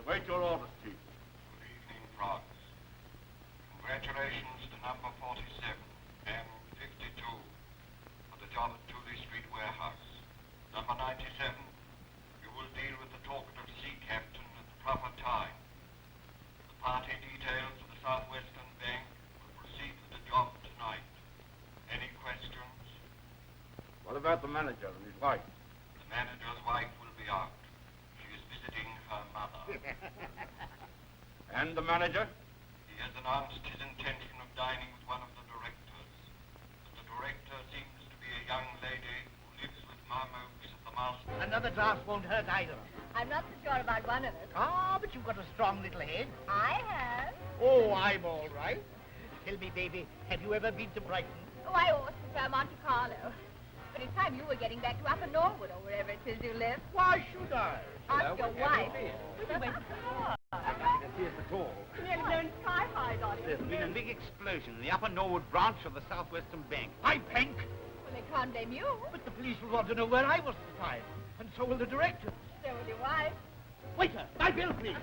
await your orders, Chief. Good evening, Frogs. Congratulations to number 47 and 52 for the job at Tooley Street Warehouse. Number 97, you will deal with the talkative sea captain at the proper time. The party details of the Southwestern Bank will proceed with the job tonight. Any questions? What about the manager and his wife? The manager's wife will be out. She is visiting her mother. And the manager? He has announced his intention of dining with one of the directors. But the director seems to be a young lady who lives with Marmokes at the Mouse. Another draft won't hurt either. I'm not so sure about one of us. Ah, but you've got a strong little head. I have. Oh, I'm all right. Tell me, baby, have you ever been to Brighton? Oh, I always prefer Monte Carlo. But it's time you were getting back to Upper Norwood or wherever it is you live. Why should I? Ask your wife. See us at all. Nearly blown sky high on it. There's been a big explosion in the Upper Norwood branch of the Southwestern Bank. I bank. Well, they can't blame you. But the police will want to know where I was at the time. And so will the director. So will your wife. Waiter, my bill, please.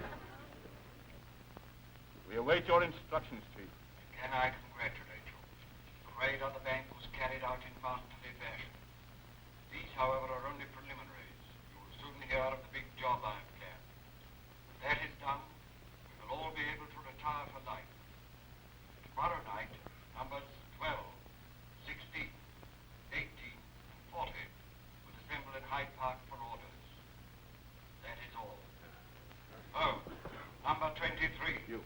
We await your instructions, Chief. Again, I congratulate you. The raid on the bank was carried out in masterly fashion. These, however, are only preliminaries. You will soon hear of the big job I have planned. When that is done, we will all be able to retire for life. Tomorrow night, numbers 12, 16, 18, and 40 will assemble in Hyde Park for orders. That is all. Oh, number 23. You.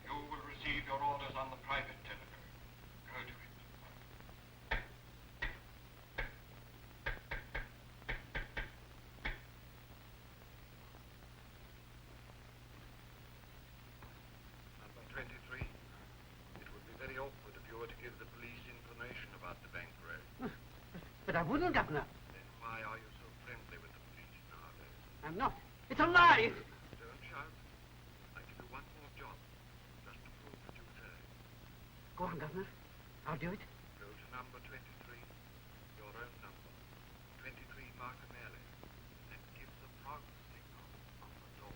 You will receive your orders on the private telephone. Go to it. Number 23. It would be very awkward if you were to give the police information about the bank raid. But I wouldn't, Governor. Then why are you so friendly with the police nowadays? I'm not. It's a lie. Don't shout. I give you one more job, just to prove that you say. Go on, Governor. I'll do it. Go to number 23, your own number, 23 Markham Alley, and give the frog signal on the door.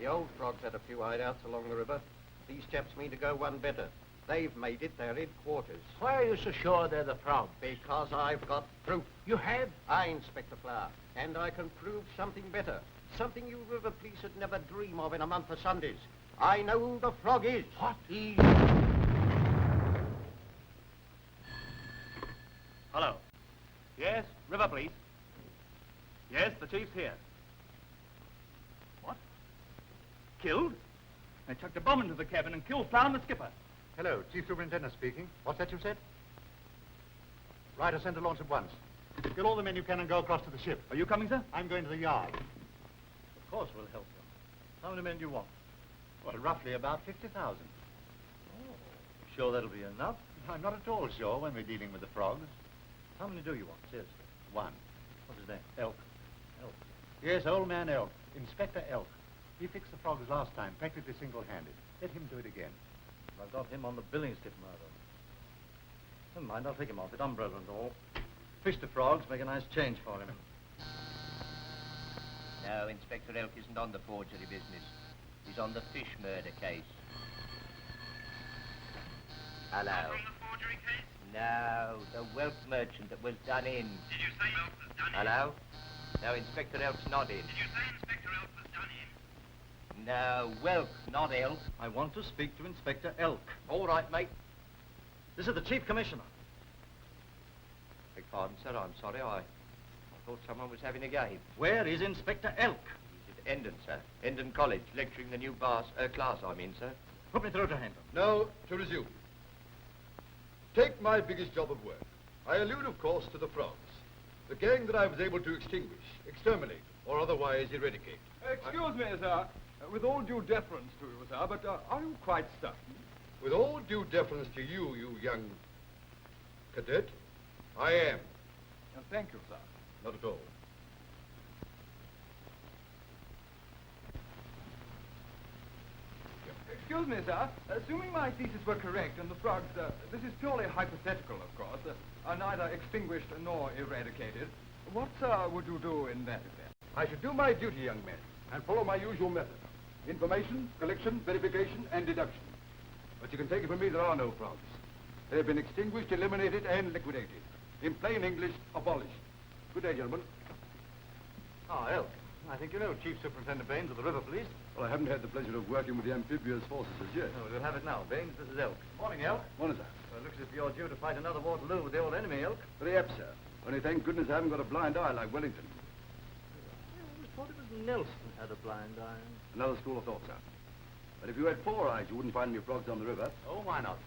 The old frogs had a few hideouts along the river. These chaps mean to go one better. They've made it their headquarters. Why are you so sure they're the Frogs? Because I've got proof. You have? I, Inspector Flower, and I can prove something better. Something you river police would never dream of in a month of Sundays. I know who the frog is. What? He's... Hello. Yes, River Police. Yes, the chief's here. What? Killed? They chucked a bomb into the cabin and killed Flower and the skipper. Hello, Chief Superintendent speaking. What's that you said? Right, I'll send a launch at once. Get all the men you can and go across to the ship. Are you coming, sir? I'm going to the yard. Of course we'll help you. How many men do you want? Well, roughly about 50,000. Sure that'll be enough? I'm not at all sure when we're dealing with the frogs. How many do you want, seriously? One. What's his name? Elk. Elk. Yes, old man Elk. Inspector Elk. He fixed the frogs last time, practically single-handed. Let him do it again. I've got him on the billing slip, Murdo. Never mind, I'll take him off it, umbrella and all. Fish the frogs, make a nice change for him. No, Inspector Elk isn't on the forgery business. He's on the fish murder case. Hello. On the forgery case? No, the whelk merchant that was done in. Did you say Elk was done in? Hello? No, Inspector Elk's not in. Did you say Inspector Elk was done in? No, whelk, not Elk. I want to speak to Inspector Elk. All right, mate. This is the Chief Commissioner. Beg pardon, sir, I'm sorry. I thought someone was having a game. Where is Inspector Elk? He's at Endon, sir. Endon College, lecturing the new class, sir. Put me through to Hampton. Now, to resume. Take my biggest job of work. I allude, of course, to the frogs. The gang that I was able to exterminate, or otherwise eradicate. Excuse me, sir. With all due deference to you, sir, but are you quite certain? With all due deference to you, you young cadet, I am. Thank you, sir. Not at all. Excuse me, sir. Assuming my thesis were correct and the frogs, this is purely hypothetical, of course, are neither extinguished nor eradicated, what, sir, would you do in that event? I should do my duty, young men, and follow my usual method. Information, collection, verification, and deduction. But you can take it from me, there are no frogs. They have been extinguished, eliminated, and liquidated. In plain English, abolished. Good day, gentlemen. Ah, Elk. I think you know Chief Superintendent Baines of the River Police. Well, I haven't had the pleasure of working with the amphibious forces as yet. Oh, we'll have it now. Baines, this is Elk. Morning, Elk. Morning, sir. Well, it looks as if you're due to fight another Waterloo with the old enemy, Elk. Very apt, sir. Only thank goodness I haven't got a blind eye like Wellington. I thought it was Nelson had a blind eye. Another school of thought, sir. But if you had 4 eyes, you wouldn't find any frogs on the river. Oh, why not?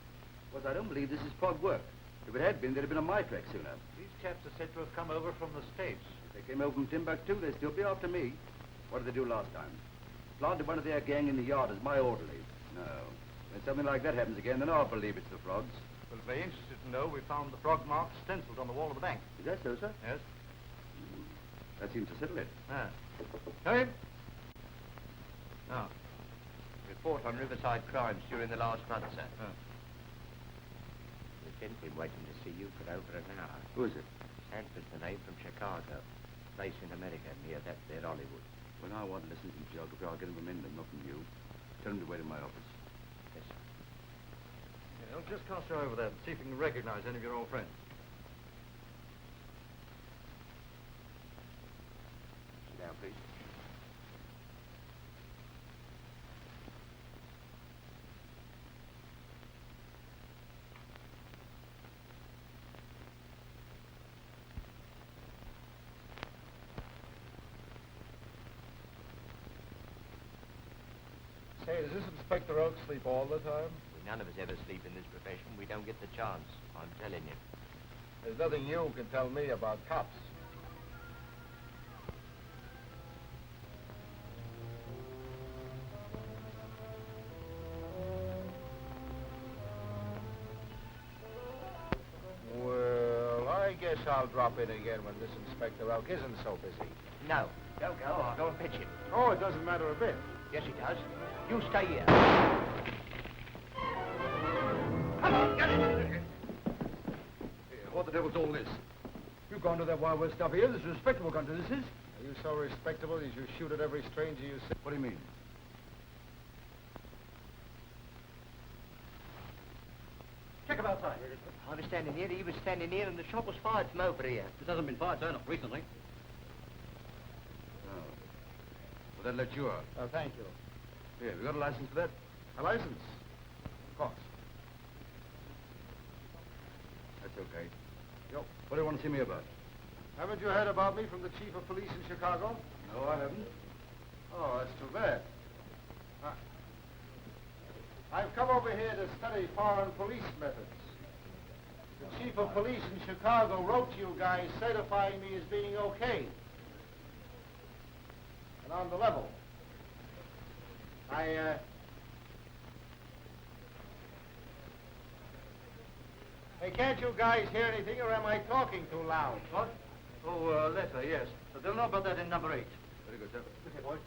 Because I don't believe this is frog work. If it had been, there'd have been a my track sooner. These chaps are said to have come over from the States. If they came over from Timbuktu, they'd still be after me. What did they do last time? Planted one of their gang in the yard as my orderly. No. When something like that happens again, then I'll believe it's the frogs. Well, very interested to know, we found the frog marks stenciled on the wall of the bank. Is that so, sir? Yes. That seems to settle it. Ah. Come in. Oh. Report on Riverside crimes during the last month, sir. Oh. The gent been waiting to see you for over an hour. Who is it? Sanford's the name from Chicago. Place in America near that there Hollywood. When I want to listen to geography, I'll get him from England, not from you. Tell him to wait in my office. Yes, sir. Yeah, Elk, just cast your eye over there and see if you can recognize any of your old friends. Sit down, please. Say, does this Inspector Elk sleep all the time? None of us ever sleep in this profession. We don't get the chance. I'm telling you. There's nothing you can tell me about cops. Well, I guess I'll drop in again when this Inspector Elk isn't so busy. No. Don't go. I'll go and fetch him. Oh, it doesn't matter a bit. Yes, he does. You stay here. Come on, get it! What the devil's all this? You've gone to that Wild West stuff here. This is a respectable country, this is. Are you so respectable as you shoot at every stranger you see? What do you mean? Check him outside. I was standing here, he was standing here, and the shot was fired from over here. This hasn't been fired, sir, not recently. Oh. Well, that let you out. Oh, thank you. Here, have you got a license for that? A license? Of course. That's okay. What do you want to see me about? Haven't you heard about me from the chief of police in Chicago? No, I haven't. Oh, that's too bad. I've come over here to study foreign police methods. The chief of police in Chicago wrote to you guys certifying me as being okay. And on the level. Hey, can't you guys hear anything, or am I talking too loud? What? Oh, letter, yes. But they'll know about that in number 8. Very good, sir. Okay, boy.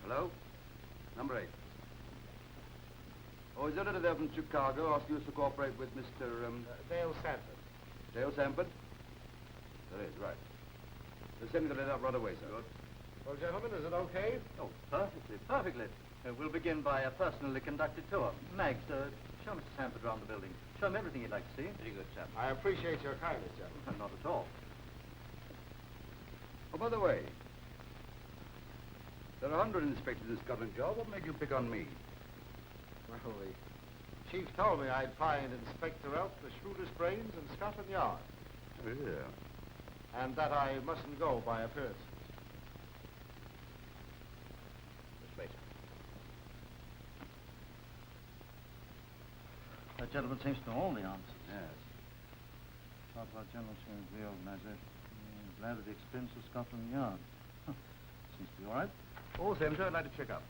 Hello? Number 8. Oh, is there a letter there from Chicago asking us to cooperate with Mr. Dale Sanford. Dale Sanford? There is, right. They'll send me the letter up right away, sir. Good. Well, gentlemen, is it okay? Oh, perfectly, perfectly. We'll begin by a personally conducted tour. Mags, show Mr. Sanford around the building. Show him everything you'd like to see. Very good, sir. I appreciate your kindness, gentlemen. Not at all. Oh, by the way, there are 100 inspectors in Scotland Yard. What made you pick on me? Well, the chief told me I'd find Inspector Elk the shrewdest brains in Scotland Yard. Oh, yeah. And that I mustn't go by appearances. This way, sir. That gentleman seems to know all the answers. Yes. Talk about general change of the organization. glad at the expense of Scotland Yard. Seems to be all right. All the same, sir, I'd like to check up.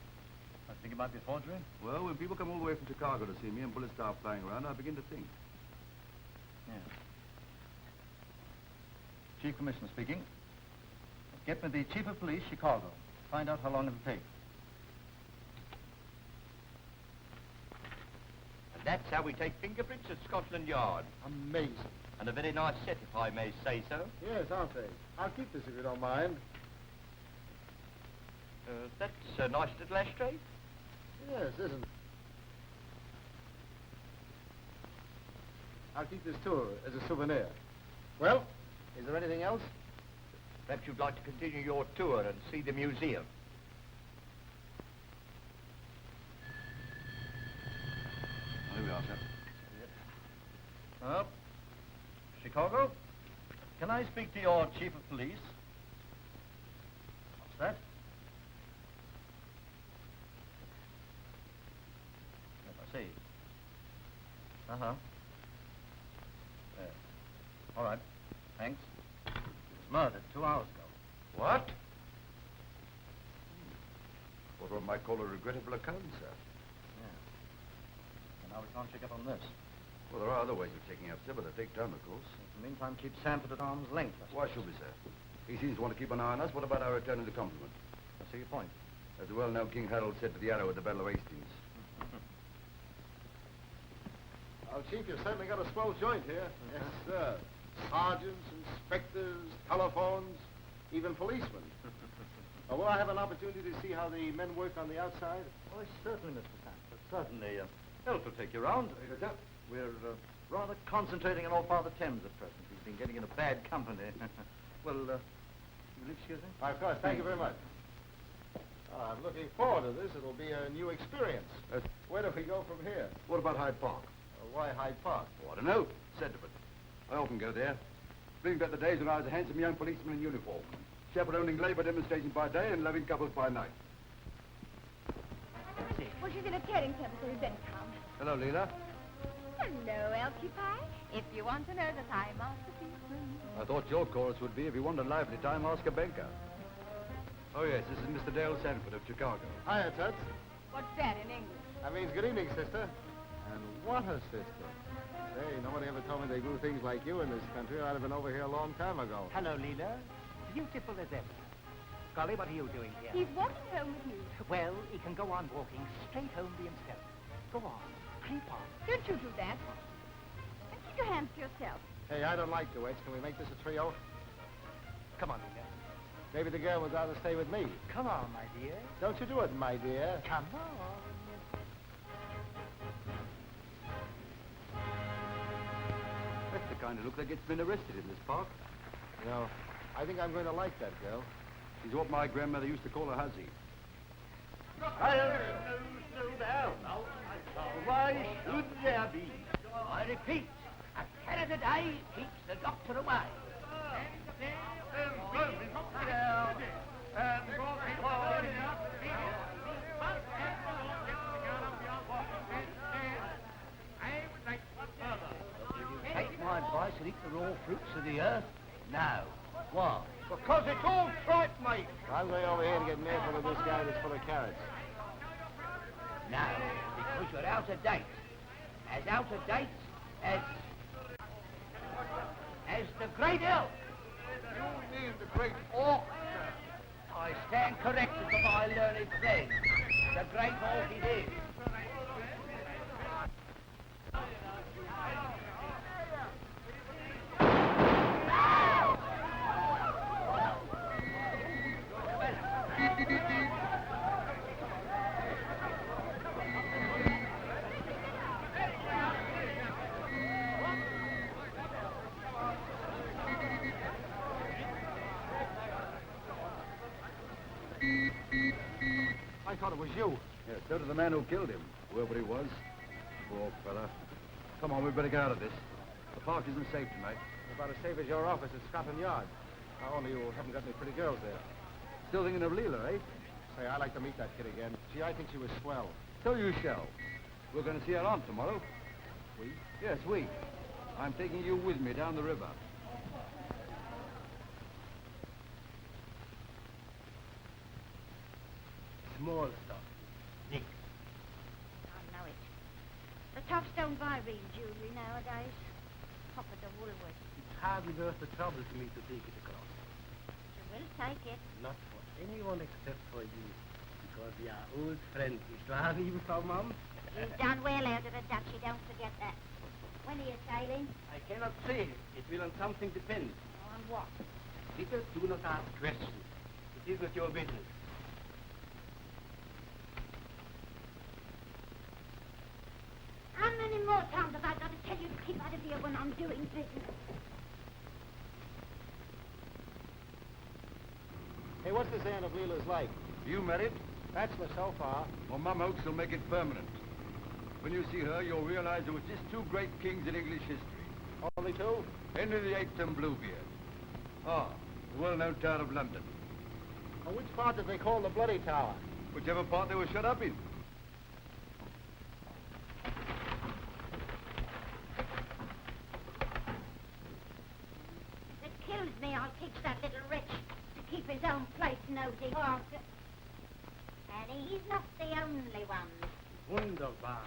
I think it might be forgery. Well, when people come all the way from Chicago to see me and bullets start flying around, I begin to think. Yes. Chief Commissioner speaking. Get me the Chief of Police, Chicago. Find out how long it'll take. And that's how we take fingerprints at Scotland Yard. Amazing. And a very nice set, if I may say so. Yes, aren't they? I'll keep this if you don't mind. That's a nice little ashtray. Yes, isn't it? I'll keep this too as a souvenir. Well, is there anything else? Perhaps you'd like to continue your tour and see the museum. Here we are, sir. Chicago? Can I speak to your Chief of Police? What's that? Yes, I see. Uh-huh. Yes. All right. Thanks. He was murdered 2 hours ago. What? What one might call a regrettable account, sir. Yeah. And now we can't check up on this. Well, there are other ways of checking up, sir, but they take time, of course. In the meantime, keep Sanford at arm's length. Why should we, sir? He seems to want to keep an eye on us. What about our returning the compliment? I see your point. As the well-known King Harold said to the arrow at the Battle of Hastings. Well, Chief, you've certainly got a swell joint here. Yes, sir. Sergeants, inspectors, telephones, even policemen. Will I have an opportunity to see how the men work on the outside? Oh, certainly, Mr. Sanford. Certainly. Elk will take you round. We're rather concentrating on old Father Thames at present. He's been getting into bad company. Well, you'll excuse me? Of course. Thank you very much. I'm looking forward to this. It'll be a new experience. Where do we go from here? What about Hyde Park? Why Hyde Park? Oh, I don't know. Sentiment. I often go there. Bring back the days when I was a handsome young policeman in uniform, chaperoning labor demonstrations by day and loving couples by night. Well, she's in a tearing temper, so you'd better come. Hello, Leela. Hello, Elkie Pie. If you want to know the time of the season. I thought your chorus would be, if you want a lively time, ask a banker. Oh, yes, this is Mr. Dale Sanford of Chicago. Hiya, Toots. What's that in English? That means good evening, sister. And what a sister. Say, nobody ever told me they grew things like you in this country. I'd have been over here a long time ago. Hello, Leela. Beautiful as ever. Golly, what are you doing here? He's walking home with you. Well, he can go on walking straight home to himself. Go on. Creep on. Don't you do that. And keep your hands to yourself. Hey, I don't like duets. Can we make this a trio? Come on, Leela. Maybe the girl would rather stay with me. Come on, my dear. Don't you do it, my dear. Come on. That's the kind of look that gets men arrested in this park. You know, I think I'm going to like that girl. She's what my grandmother used to call a hussy. Slow down. Why should there be? I repeat, a carrot a day keeps the doctor away. Take my advice and eat the raw fruits of the earth? No. Why? Because it's all tripe, mate. I'm going over here to get an earful of this guy that's full of carrots. No, because you're out of date. As out of date as the great elk. You mean the great orc, sir? I stand corrected for my learned friend. The great orc it is. I thought it was you. Yes, so did the man who killed him, whoever he was. Poor fella. Come on, we better get out of this. The park isn't safe tonight. About as safe as your office at Scotland Yard. Now, only you haven't got any pretty girls there. Still thinking of Leela, eh? Say, I'd like to meet that kid again. Gee, I think she was swell. So you shall. We're going to see our aunt tomorrow. We? Yes, we. I'm taking you with me down the river. small stuff. Nick. I know it. The toughs don't buy real jewelry nowadays. Top of the Woolworths. It's hardly worth the trouble for me to take it across. You will take it. Not for anyone except for you. Because we are old friends, Mr. Even for Mum. You've done well out of the duchy, don't forget that. When are you sailing? I cannot say. It will on something depend. On what? Peter, do not ask questions. It is not your business. How many more times have I got to tell you to keep out of here when I'm doing business? Hey, what's this Anne of Leela's like? You married? Bachelor so far. Well, Mum hopes she'll make it permanent. When you see her, you'll realize there was just two great kings in English history. Only two? Henry VIII and Bluebeard. Ah, the well-known Tower of London. Well, which part did they call the Bloody Tower? Whichever part they were shut up in. If it kills me, I'll teach that little wretch to keep his own place nosy. And he's not the only one. Wunderbar.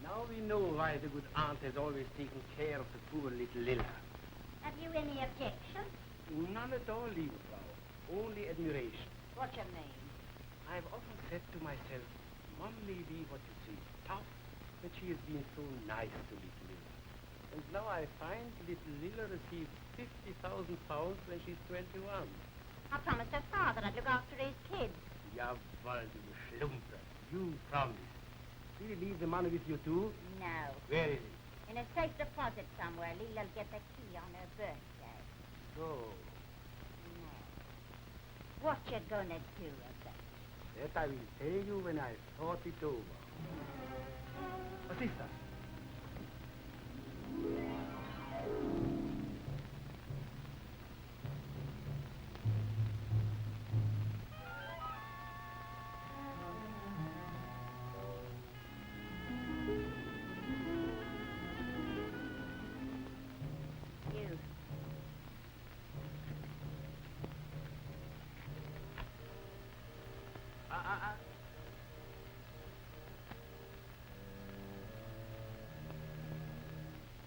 Now we know why the good aunt has always taken care of the poor little Lilla. Have you any objection? None at all, liebe Frau. Only admiration. What you mean? I've often said to myself, Mum may be what you say, tough, but she has been so nice to little Lilla. And now I find little Lilla receives 50,000 pounds when she's 21. I promised her father I'd look after his kids. Jawohl, du Schlumper. You promised. Will you leave the money with you too? No. Where is it? In a safe deposit somewhere. Leela'll get the key on her birthday. So, No. What you gonna do with it? that I will tell you when I've thought it over. What is that? You.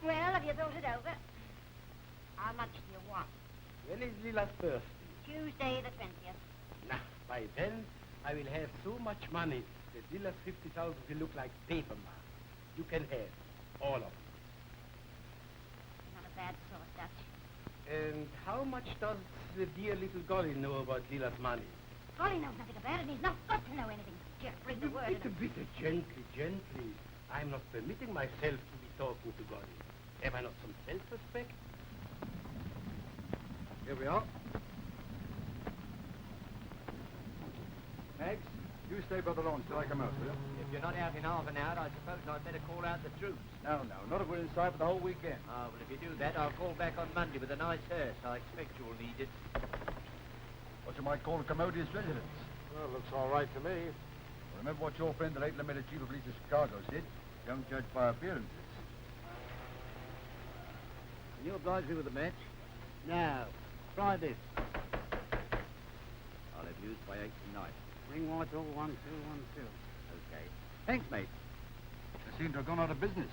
Well, have you thought it over? How much do you want? When is Lila's birthday? Tuesday the 20th. Nah, by then I will have so much money that Lila's 50,000 will look like paper money. You can have all of it. Not a bad sort, Dutch. And how much does the dear little Golly know about Lila's money? Golly knows nothing about it, and he's not got to know anything. Just bring the word. Bitte, gently, gently. I'm not permitting myself to be talking to Golly. Have I not some self-respect? Here we are. Mags, you stay by the lawn till I come out, will you? If you're not out in half an hour, I suppose I'd better call out the troops. No, not if we're inside for the whole weekend. Ah, well, if you do that, I'll call back on Monday with a nice hearse. I expect you'll need it. What you might call a commodious residence. Well, looks all right to me. Remember what your friend, the late lamented Chief of Police of Chicago, said? Don't judge by appearances. Can you oblige me with a match? No. Try this. I'll have used by 8 tonight. Ring water 1212. Okay. Thanks, mate. They seem to have gone out of business.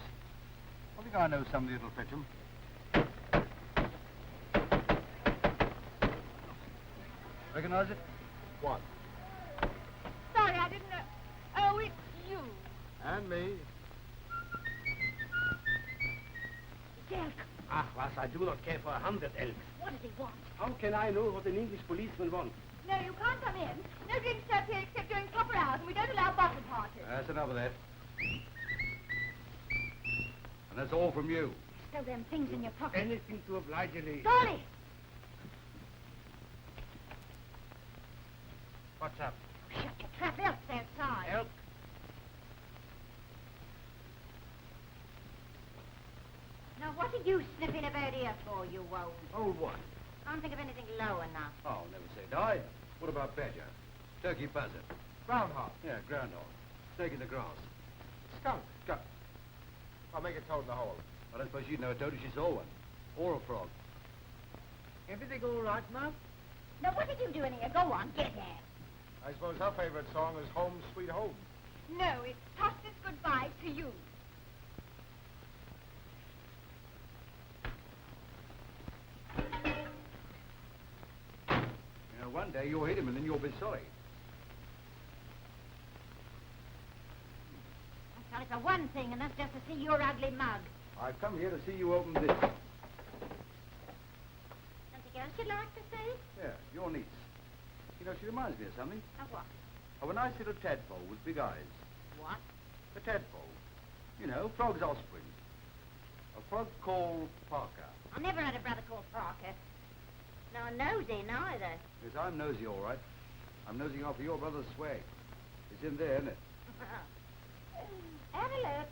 I think I know somebody that'll fetch them. Recognize it? What? Sorry, I didn't know. Oh, it's you. And me. Elk, Ah, was, I do not care for 100 elks. what does he want? How can I know what an English policeman wants? No, you can't come in. No drinks served here except during proper hours, and we don't allow bottle parties. That's enough of that. And that's all from you. Stow them things in your pocket. Anything to oblige a lady. Golly! What's up? Shut your trap, Elk's outside. Elk? Now, what are you sniffing about here for, you old? Old what? Can't think of anything low enough. Oh, never say die. What about badger? Turkey buzzard? Groundhog. Yeah, groundhog. Snake in the grass. Skunk. Skunk. I'll make a toad in the hole. I don't suppose she'd know a toad if she saw one. Or a frog. Everything all right, Mom? Now, what are you doing here? Go on, get here. I suppose her favorite song is Home Sweet Home. No, it's Toster's goodbye to you. You know, one day you'll hit him and then you'll be sorry. I'm sorry for one thing, and that's just to see your ugly mug. I've come here to see you open this. Something else you'd like to see? Yeah, your niece. You know, she reminds me of something. Of what? Of a nice little tadpole with big eyes. What? A tadpole. You know, frog's offspring. A frog called Parker. I never had a brother called Parker. Nor nosy neither. Yes, I'm nosy, all right. I'm nosing after your brother's swag. It's in there, isn't it? Have a look.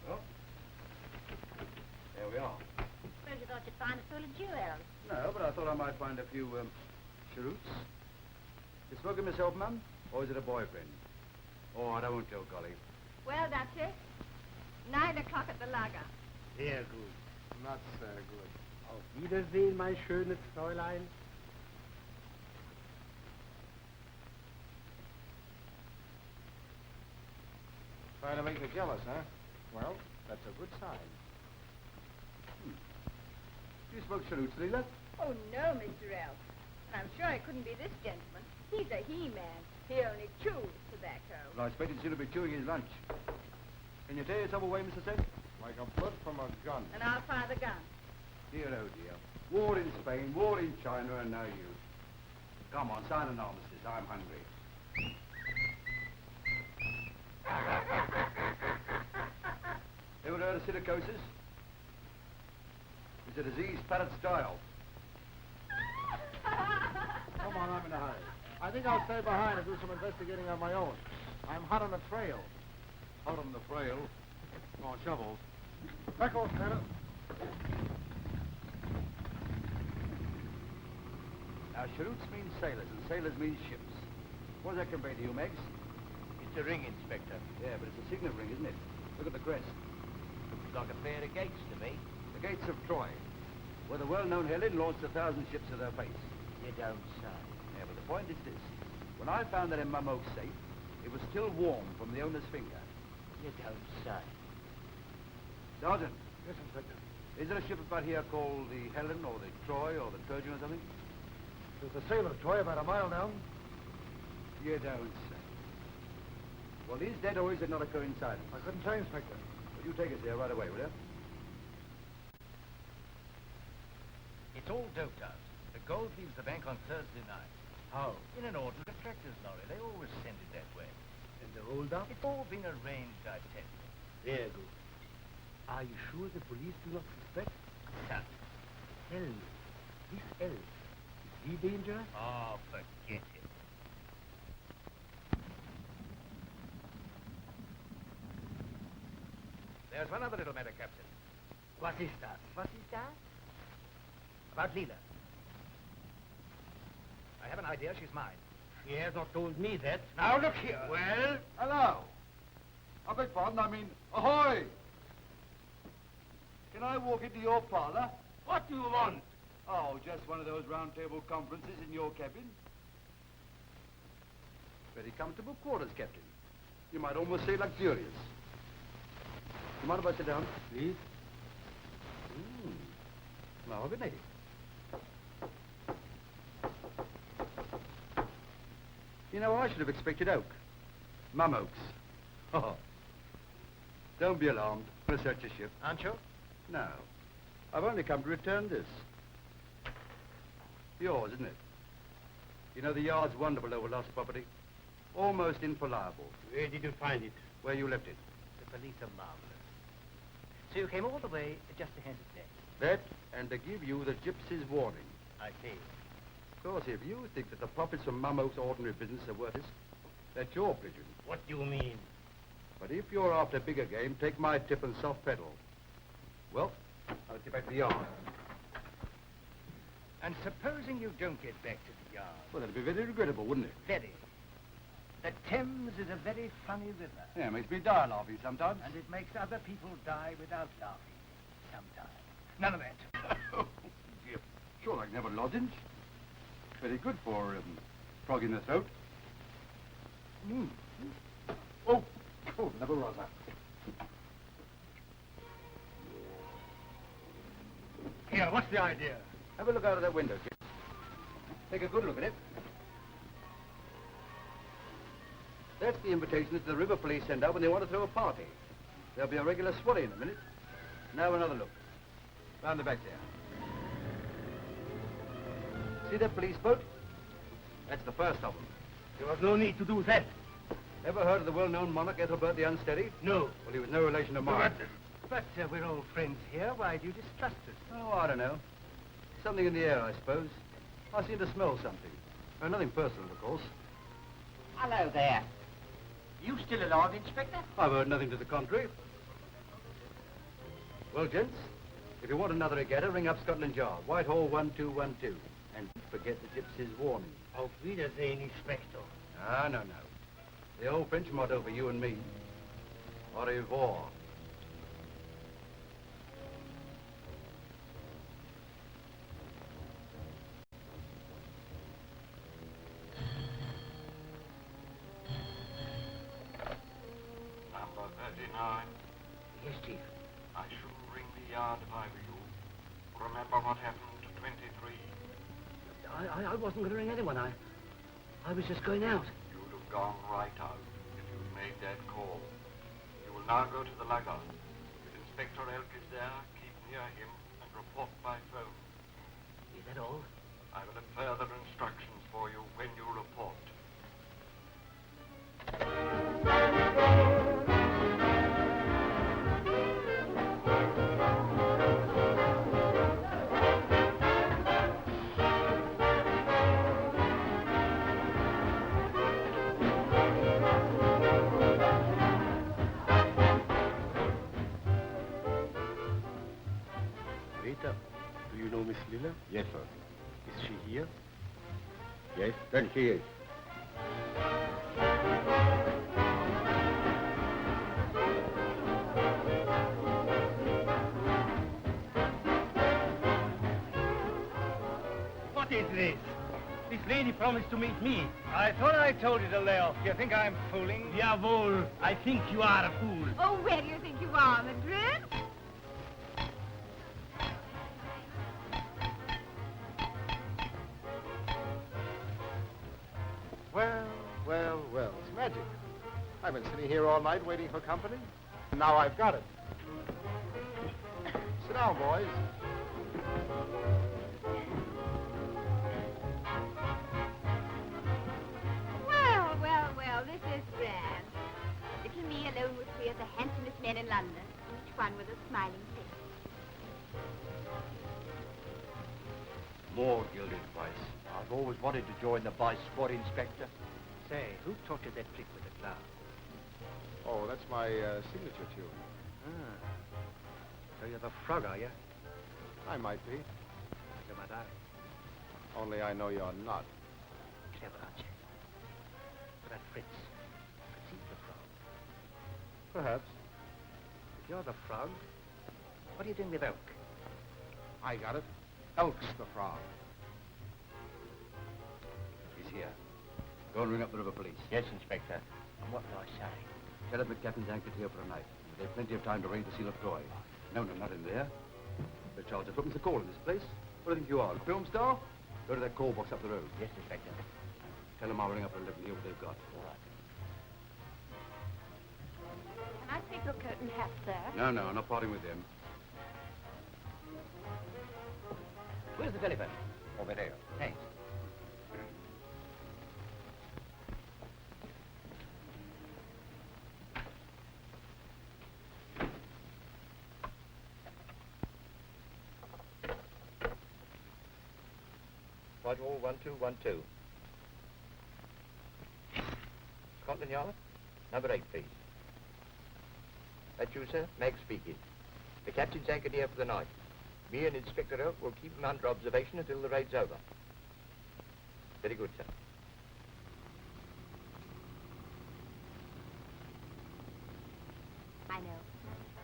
Well, there we are. Suppose you thought you'd find it full of jewels. No, but I thought I might find a few, cheroots. You smoking myself, Mum? Or is it a boyfriend? Oh, I don't want to, Golly. Well, Duchess, 9 o'clock at the Lager. Sehr gut. Not so good. Auf Wiedersehen, mein schönes Fräulein. Trying to make me jealous, huh? Well, that's a good sign. Do you smoke cheroots, Leela? Oh, no, Mr. Elk. And I'm sure it couldn't be this gentleman. He's a he-man. He only chews tobacco. Well, I expect he'd sooner be chewing his lunch. Can you tear yourself away, Mr. Sim? Like a blood from a gun. And I'll fire the gun. Dear, oh dear. War in Spain, war in China, and now you. Come on, sign an armistice. I'm hungry. Ever heard of silicosis? It's a disease parrot style. Come on, I'm in a hurry. I think I'll stay behind and do some investigating on my own. I'm hot on the trail. Out on the frail. Come on, shovels. Back off, Tanner. Now, cheroots mean sailors, and sailors mean ships. What does that convey to you, Megs? It's a ring, Inspector. Yeah, but it's a signet ring, isn't it? Look at the crest. Looks like a pair of gates to me. The gates of Troy, where the well-known Helen launched 1,000 ships to their face. You don't say. Yeah, but the point is this. When I found that in Mum Oak's safe, it was still warm from the owner's finger. You don't say. Sergeant, Yes, Inspector. is there a ship about here called the Helen or the Troy or the Trojan or something? There's the sailor Troy about a mile down. You don't say. Well, is that or is it not a coincidence? I couldn't say, Inspector. Well, you take us there right away, will you? It's all doped out. The gold leaves the bank on Thursday night. How? In an ordinary tractor's lorry. They always send it that way. And the hold-up? It's all been arranged, I tell you. Sehr good. Are you sure the police do not suspect? Son. Tell me, this Elk, is he dangerous? Oh, forget it. There's one other little matter, Captain. What is that? What is that? About Leela. I have an idea she's mine. She has not told me that. Now, look here. Well? Hello. I beg pardon, I mean, ahoy! Can I walk into your parlor? What do you want? Oh, just one of those round-table conferences in your cabin. Very comfortable quarters, Captain. You might almost say luxurious. You mind if I sit down? Please? Mahogany. You know, I should have expected oak. Mum Oaks. Oh. Don't be alarmed. I'm going to search your ship. Aren't you? No. I've only come to return this. Yours, isn't it? You know, the yard's wonderful over lost property. Almost inviolable. Where did you find it? Where you left it. The police are marvelous. So you came all the way just to hand it back? That, and to give you the gypsy's warning. I see. Of course, if you think that the profits from Mum Oak's ordinary business are worth it, that's your pigeon. What do you mean? But if you're after bigger game, take my tip and soft pedal. Well, I'll get back to the yard. And supposing you don't get back to the yard? Well, that'd be very regrettable, wouldn't it? Very. The Thames is a very funny river. Yeah, it makes me die laughing sometimes. And it makes other people die without laughing. sometime. None of that. Oh, dear. Sure, I can have a lozenge. Very good for frog in the throat. Mm. Oh, never rather. Here, what's the idea? Have a look out of that window, kid. Take a good look at it. That's the invitation that the river police send out when they want to throw a party. There'll be a regular swaddy in a minute. Now another look. Round the back there. See that police boat? That's the first of them. There was no need to do that. Ever heard of the well-known monarch Ethelbert the Unsteady? No. Well, he was no relation of mine. But we're all friends here. Why do you distrust us? Oh, I don't know. Something in the air, I suppose. I seem to smell something. Nothing personal, of course. Hello there. You still alive, Inspector? I've heard nothing to the contrary. Well, gents, if you want another regatta, ring up Scotland Yard, Whitehall 1212. And don't forget the gypsy's warning. Auf Wiedersehen, Inspector. Ah, no. The old French motto for you and me. Au revoir. Number 39. Yes, Chief. I shouldn't ring the yard if I were you. Remember what happened to 23? I wasn't going to ring anyone. I was just going out. You'd have gone right out if you'd made that call. You will now go to the lugger. If Inspector Elk is there, keep near him and report by phone. Is that all? I will have further instructions for you when you report. Rita, do you know Miss Lilla? Yes, sir. Is she here? Yes, then she is. What is this? This lady promised to meet me. I thought I told you to lay off. Do you think I'm fooling? Jawohl. I think you are a fool. Oh, where do you think you are, Madrid? Well, it's magic. I've been sitting here all night waiting for company, and now I've got it. Sit down, boys. Well, this is grand. Little me alone with three of the handsomest men in London, each one with a smiling face. More gilded twice. I've always wanted to join the vice squad, Inspector. Say, who taught you that trick with the clown? Oh, that's my signature tune. Ah. So you're the frog, are you? I might be. So might I. Only I know you're not. Clever, aren't you? But that Fritz, he's the frog. Perhaps. If you're the frog, what are you doing with Elk? I got it. Elk's the frog. He's here. Go and ring up the river police. Yes, Inspector. And what do I say? Tell them the captain's anchored here for a night. They've plenty of time to raid the Seal of Troy. No, not in there. The charge of footman's a call in this place. What do you think you are, a film star? Go to that call box up the road. Yes, Inspector. Tell them I'll ring up at 11 and hear what they've got. All right. Can I take your coat and hat, sir? No, I'm not parting with them. Where's the telephone? Over there. Thanks. Whitehall 1212. Scotland Yard? Number 8, please. That's you, sir? Meg speaking. The captain's anchored here for the night. Me and Inspector Elk will keep him under observation until the raid's over. Very good, sir. I know.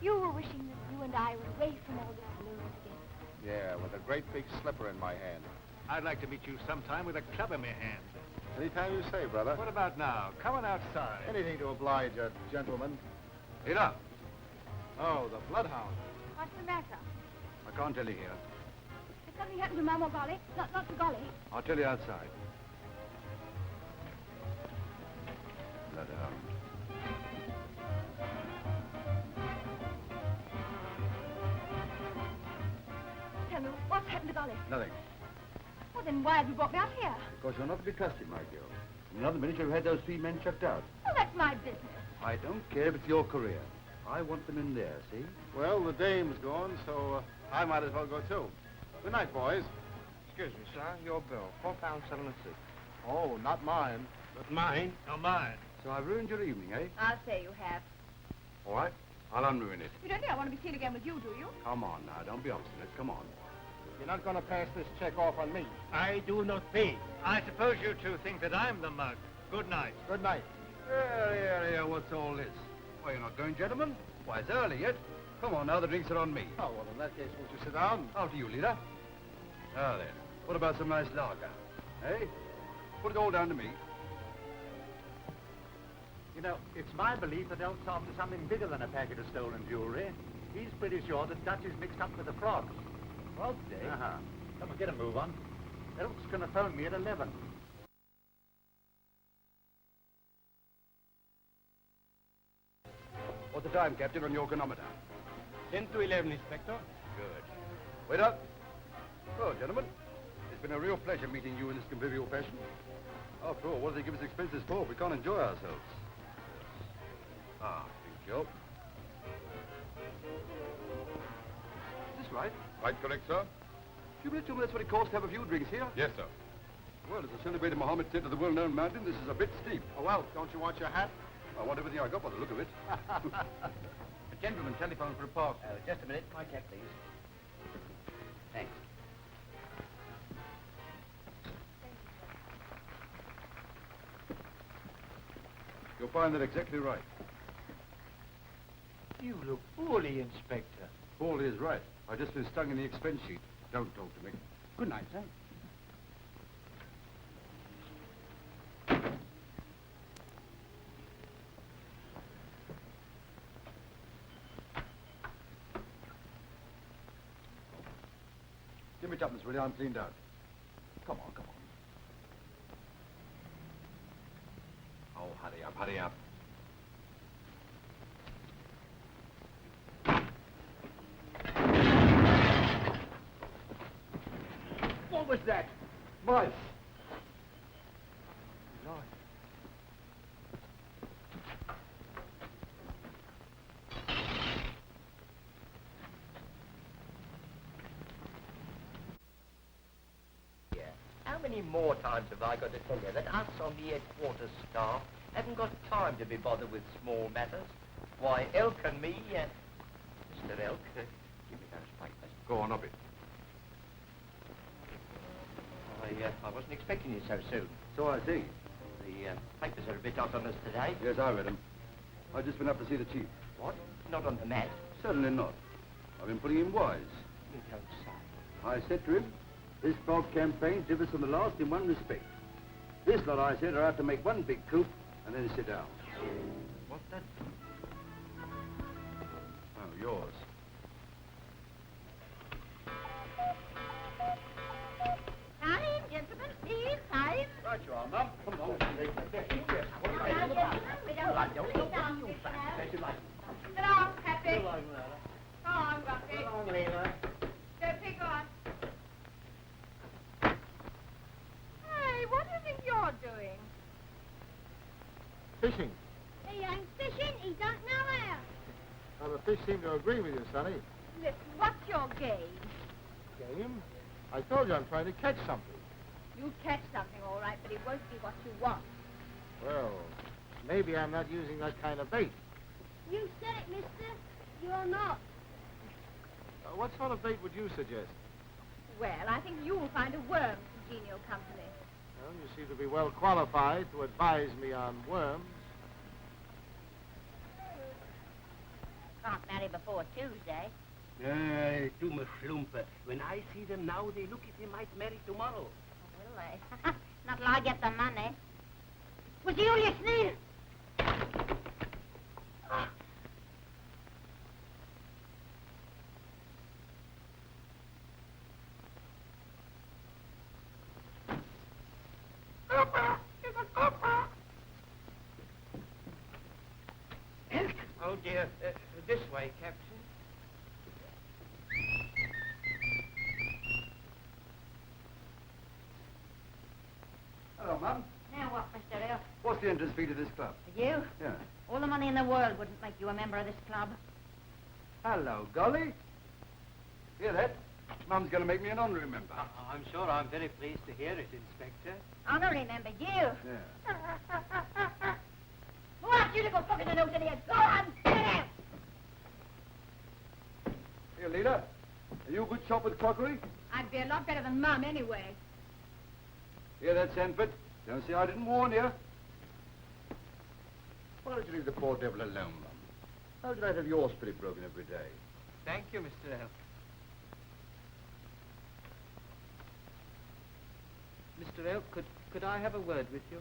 You always wishing that you and I were away from all this load again. Yeah, with a great big slipper in my hand. I'd like to meet you sometime with a club in my hand. Anytime you say, brother. What about now? Come on outside. Anything to oblige a gentleman. Here. Oh, the bloodhound. What's the matter? I can't tell you here. Has something happened to Mum or Golly? Not to Golly. I'll tell you outside. Bloodhound. Tell me, what's happened to Golly? Nothing. Well, then why have you brought me out here? Because you're not to be trusted, my girl. In another minute, you've had those 3 men chucked out. Well, that's my business. I don't care if it's your career. I want them in there, see? Well, the dame's gone, so I might as well go too. Good night, boys. Excuse me, sir. Your bill. £4.76. Oh, not mine. But mine? No, mine. So I've ruined your evening, eh? I'll say you have. All right. I'll unruin it. You don't think I want to be seen again with you, do you? Come on now. Don't be obstinate. Come on. You're not going to pass this check off on me. I do not pay. I suppose you two think that I'm the mug. Good night. Good night. Here. What's all this? Why, you're not going, gentlemen? Why, it's early yet. Come on now. The drinks are on me. Oh, well, in that case, won't you sit down? After you, leader. Now then. What about some nice lager? Eh? Put it all down to me. You know, it's my belief that Elk's after something bigger than a packet of stolen jewelry. He's pretty sure that Dutch is mixed up with the frogs. Frogs, eh? Uh-huh. Come on, get a move on. Elk's going to phone me at 11. What's the time, Captain, on your chronometer? 10 to 11, Inspector. Good. Wait up. Well, gentlemen, it's been a real pleasure meeting you in this convivial fashion. After all, what do they give us expenses for if we can't enjoy ourselves? Ah, big job. Is this right? Quite correct, sir. You mean to tell me that's what it costs to have a few drinks here? Yes, sir. Well, as the celebrated Muhammad said to the well-known mountain, this is a bit steep. Oh, well, don't you want your hat? I want everything I got by the look of it. A gentleman telephoned for a park. Just a minute. My cap, please. Thanks. You'll find that exactly right. You look poorly, Inspector. Paul is right. I've just been stung in the expense sheet. Don't talk to me. Good night, sir. Give me tuppence, will you? I'm cleaned out. Come on, come on. Oh, hurry up, hurry up. What was that? Mice. Lord. How many more times have I got to tell you that us on the headquarters staff haven't got time to be bothered with small matters? Why, Elk and me, Mr. Elk, give me those papers. Go on, up it. I wasn't expecting you so soon. So I see. The papers are a bit hot on us today. Yes, I read them. I've just been up to see the chief. What? Not on the mat? Certainly not. I've been putting him wise. You don't say. I said to him, this frog campaign differs from the last in one respect. This lot, I said, are out to make one big coup and then sit down. What's that? Oh, yours. Time, gentlemen, please, time. Right you are, Mum. Come on. Now, gentlemen, we don't want to sit down just now. Sit on, Happy. Go on, Grumpy. Go, pick on. Hey, what do you think you're doing? Fishing. He ain't fishing, he don't know how. Now, the fish seem to agree with you, Sonny. Listen, what's your game? Game? I told you I'm trying to catch something. You'll catch something, all right, but it won't be what you want. Well, maybe I'm not using that kind of bait. You said it, mister. You're not. What sort of bait would you suggest? Well, I think you'll find a worm for genial company. Well, you seem to be well qualified to advise me on worms. Can't marry before Tuesday. Too much slumper. When I see them now, they look as they might marry tomorrow. Will they? Not till I get the money. Was Julius near? Oh, dear. This way, Captain. Hello, Mum. Now what, Mr. Elk? What's the entrance fee to this club? For you? Yeah. All the money in the world wouldn't make you a member of this club. Hello, Golly. Hear that? Mum's going to make me an honorary member. I'm sure I'm very pleased to hear it, Inspector. Honorary member, you. Yeah. What, you little fuck in the nose idiot? Go on, get out! Here, Leela. Are you a good shop with crockery? I'd be a lot better than Mum anyway. Hear that, Sanford? Don't say I didn't warn you. Why don't you leave the poor devil alone, Mum? How did I have your spirit broken every day? Thank you, Mr. Elk. Mr. Elk, could I have a word with you?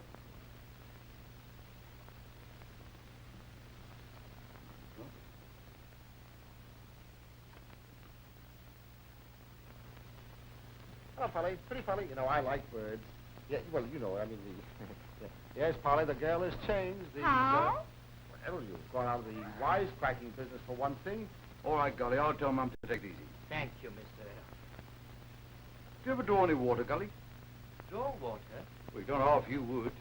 Oh, Polly, pretty Polly. You know, I like birds. Yeah, well, you know, I mean, Yes, Polly, the girl has changed. How? Well, you've gone out of the wisecracking business for one thing. All right, Golly, I'll tell Mum to take it easy. Thank you, Mr. Elk. Do you ever draw any water, Golly? Draw water? Well, you don't half you would.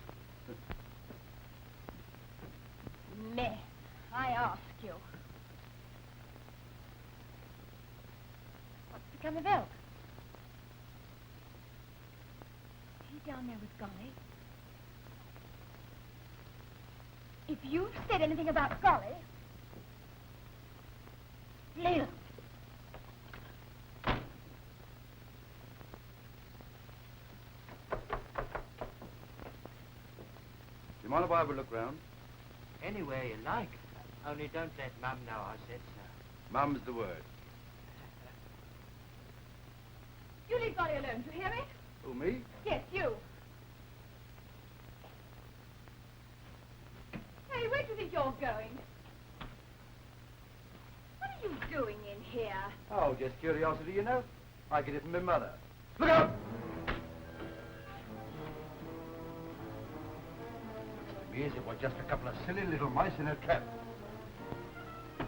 Me, I ask you. What's become of Elk? He's down there with Golly. If you've said anything about Golly, Leela. Do you mind if I have a look round? Anywhere you like. Only don't let Mum know I said so. Mum's the word. You leave Golly alone, do you hear me? Who, me? Yes, you. Hey, where do you think you're going? What are you doing in here? Oh, just curiosity, you know. I get it from my mother. Look out! Me as it was just a couple of silly little mice in a trap.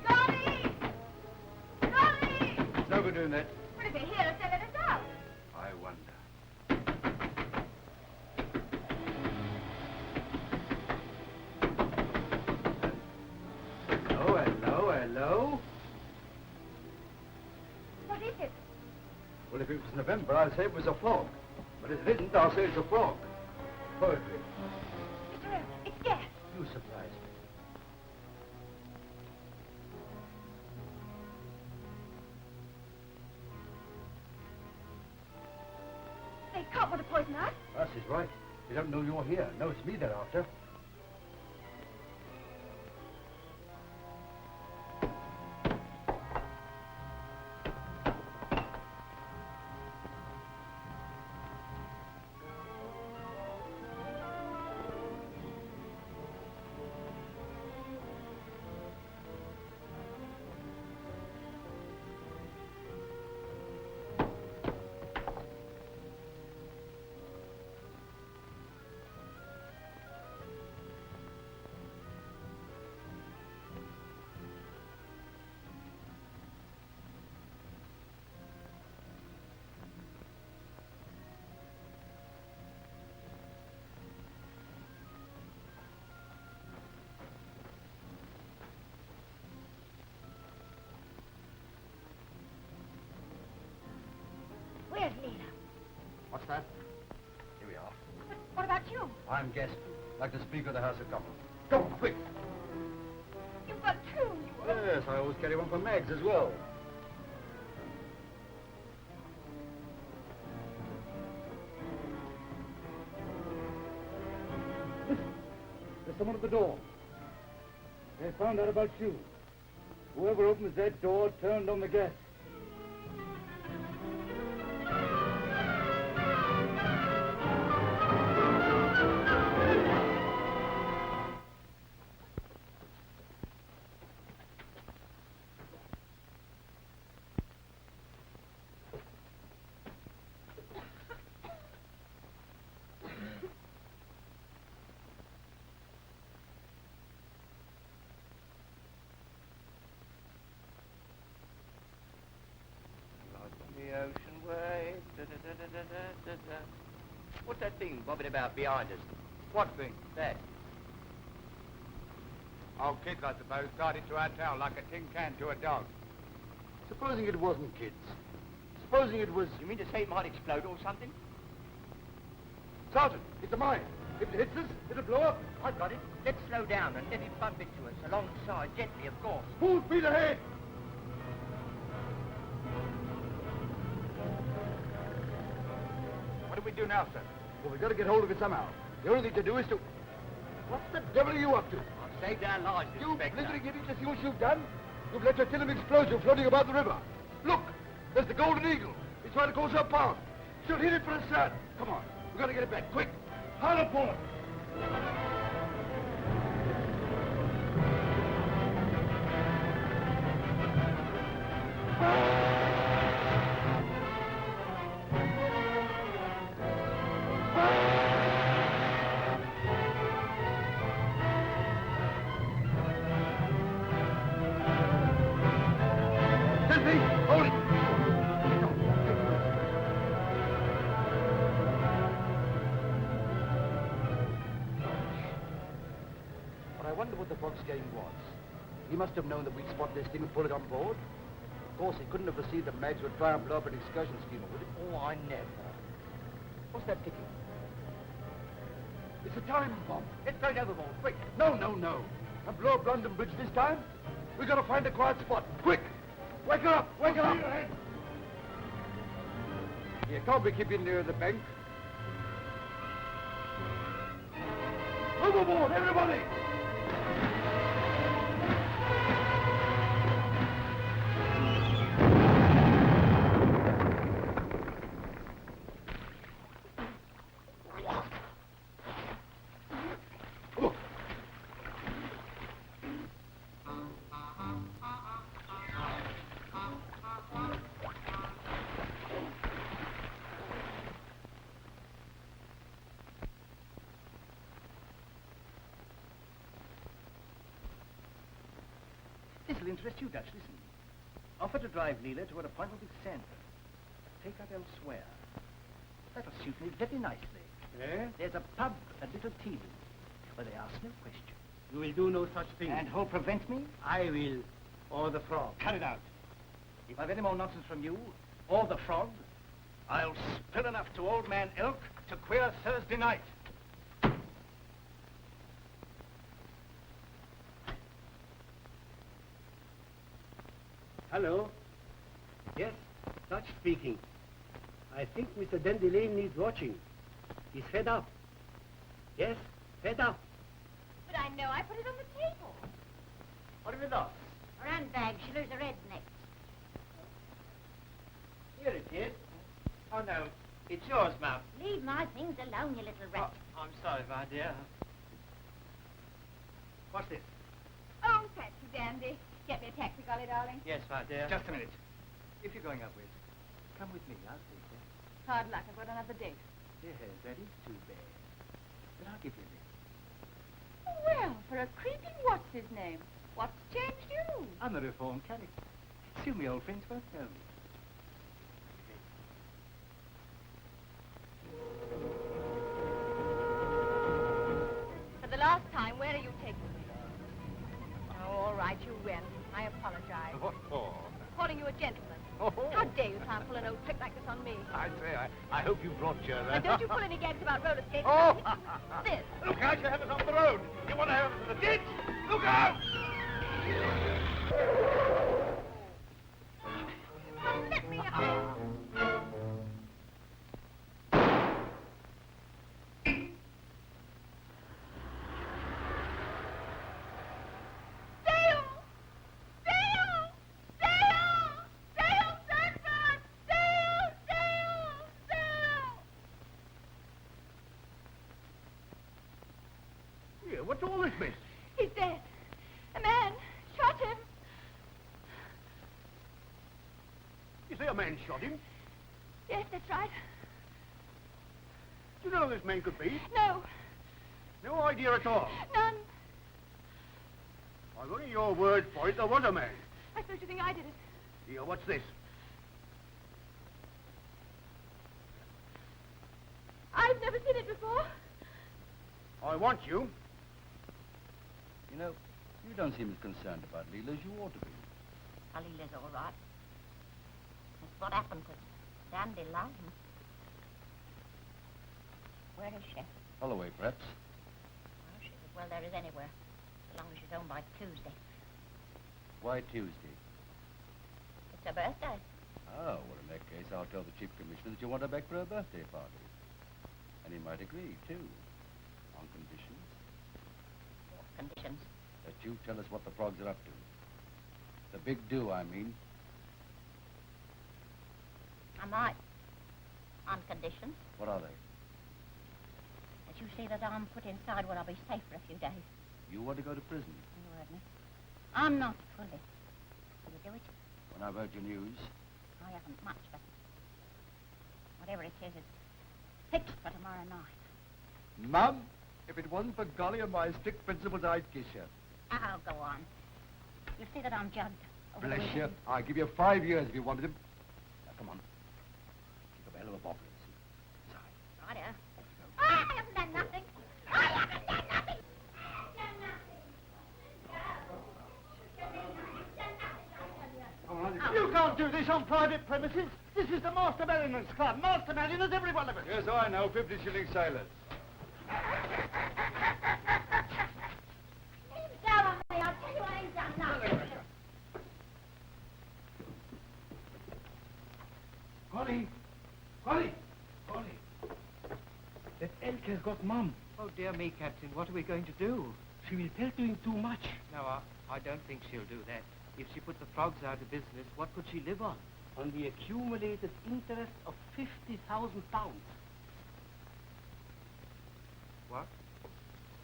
Golly! Golly! No good doing that. Well, if they're here, they'll let us out. I wonder. Hello. What is it? Well, if it was November, I'd say it was a frog. But if it isn't, I'll say it's a frog. Poetry. Mr. Elk, it's gas. You surprise me. They can't want to poison us. Us is right. They don't know you're here. No, it's me they're after. Where's Leela? What's that? Here we are. What about you? I'm guest, like the Speaker of the House of Commons. Go on, quick. You've got two. Yes, I always carry one for Mags as well. Listen, there's someone at the door. They found out about you. Whoever opens that door turned on the gas. The ocean wave. Da-da-da-da-da-da-da. What's that thing bobbing about behind us? What thing? That. Oh, kids, I suppose, tied it to our tail like a tin can to a dog. Supposing it wasn't kids. Supposing it was... You mean to say it might explode or something? Sergeant, it's a mine. If it hits us, it'll blow up. I've got it. Let's slow down and let it bump into us alongside, gently, of course. Full speed ahead! What do we do now, sir? Well, we've got to get hold of it somehow. The only thing to do is to... What the devil are you up to? I've saved our lives, You Inspector. blithering idiot, to see what you've done? You've let your tin of explosive floating about the river. Look, there's the Golden Eagle. It's trying to cause her pound. She'll hit it for a cert. Come on, we've got to get it back, quick. Hard up for it. Sissy, hold it. But I wonder what the fog's game was. He must have known that we'd spot this thing and pull it on board. Of course, he couldn't have foreseen that Mags would try and blow up an excursion steamer, would he? Oh, I never. What's that ticking? It's a time bomb. Let's throw it overboard, quick. No, no, no. And blow up London Bridge this time? We've got to find a quiet spot. Quick! Wake her up! Wake her up! You can't be keeping near the bank. Overboard, everybody! This'll interest you, Dutch. Listen. Offer to drive Leela to her appointment with Santa. Take her elsewhere. That'll suit me very nicely. Eh? There's a pub at Little Teeling where they ask no question. You will do no such thing. And who'll prevent me? I will. Or the frog. Cut it out. If I've any more nonsense from you, or the frog, I'll spill enough to old man Elk to queer Thursday night. Hello? Yes, Dutch speaking. I think Mr. Dandelion needs watching. He's fed up. Yes, fed up. But I know I put it on the table. What have you lost? Her handbag, she lose her head next. Here it is. Oh, no. It's yours, ma'am. Leave my things alone, you little rat. I'm sorry, my dear. What's this? Oh, thank you, Dandy. Get me a taxi, Golly darling. Yes, my dear. Just a minute. If you're going up with, come with me. I'll take you. Hard luck, I've got another date. Yes, that is too bad. But I'll give you this. Well, for a creeping what's-his-name. What's changed you? I'm a reformed character. Sue me, old friends, won't tell me. For the last time, where are you taking me? Oh, all right, you win. I apologize. What for? Calling you a gentleman. Oh. How dare you try and pull an old trick like this on me? I say, I hope you brought your... And don't you pull any gags about roller skating. Oh! This. Look out, you have us off the road. You want to have us in the ditch? Look out! Let me out. Dale! Dale! miss? He's dead. A man shot him. You say a man shot him? Yes, that's right. Do you know who this man could be? No, No idea at all. none. I've only your word for it, there was a man. I suppose you think I did it. Here, what's this? I've never seen it before. I want you. You know, you don't seem as concerned about Leela as you ought to be. Leela's all right. It's what happened to Dandelion. Where is she? Holloway, perhaps. Well, she's as well there as anywhere, so long as she's home by Tuesday. Why Tuesday? It's her birthday. Oh, well, in that case, I'll tell the Chief Commissioner that you want her back for her birthday party. And he might agree, too. On conditions What conditions? that you tell us what the frogs are up to. The big do, I mean. I might. On conditions What are they? that you see that I'm put inside where I'll be safe for a few days. You want to go to prison. You heard me. I'm not fully. Will you do it? When I've heard your news, I haven't much, but whatever it is, it's fixed for tomorrow night. Mum, if it wasn't for golly and my strict principles, I'd kiss you. I'll go on. You see that I'm jugged. over the Bless you. weekend? I'll give you 5 years if you wanted him. Now, come on. Keep a hell of a bobble. Righto. I haven't done nothing. I haven't done nothing. You can't do this on private premises. This is the Master Mariners Club. Master Mariners, every one of us. Yes, I know. 50 shilling sailors. Leave go on me. I'll tell you I ain't done nothing. Holly! Holly! Holly! That Elk has got Mum. Oh, dear me, Captain. What are we going to do? She will tell to him too much. No, I don't think she'll do that. If she put the frogs out of business, what could she live on? On the accumulated interest of £50,000. What?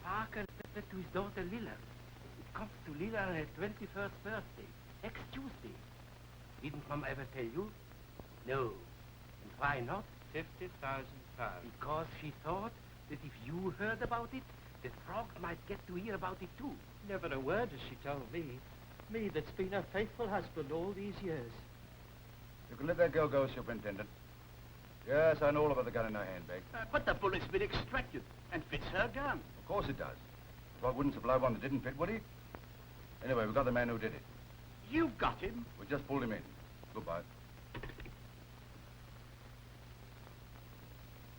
Parker said to his daughter Lila. It comes to Lila on her 21st birthday, next Tuesday. Didn't Mum ever tell you? No. And why not? £50,000. Because she thought that if you heard about it, the frogs might get to hear about it too. Never a word has she told me. Me that's been her faithful husband all these years. You can let that girl go, Superintendent. Yes, I know all about the gun in her handbag. But the bullet's been extracted and fits her gun. Of course it does. If I wouldn't supply one that didn't fit, would he? Anyway, we got the man who did it. You got him? We just pulled him in. Goodbye.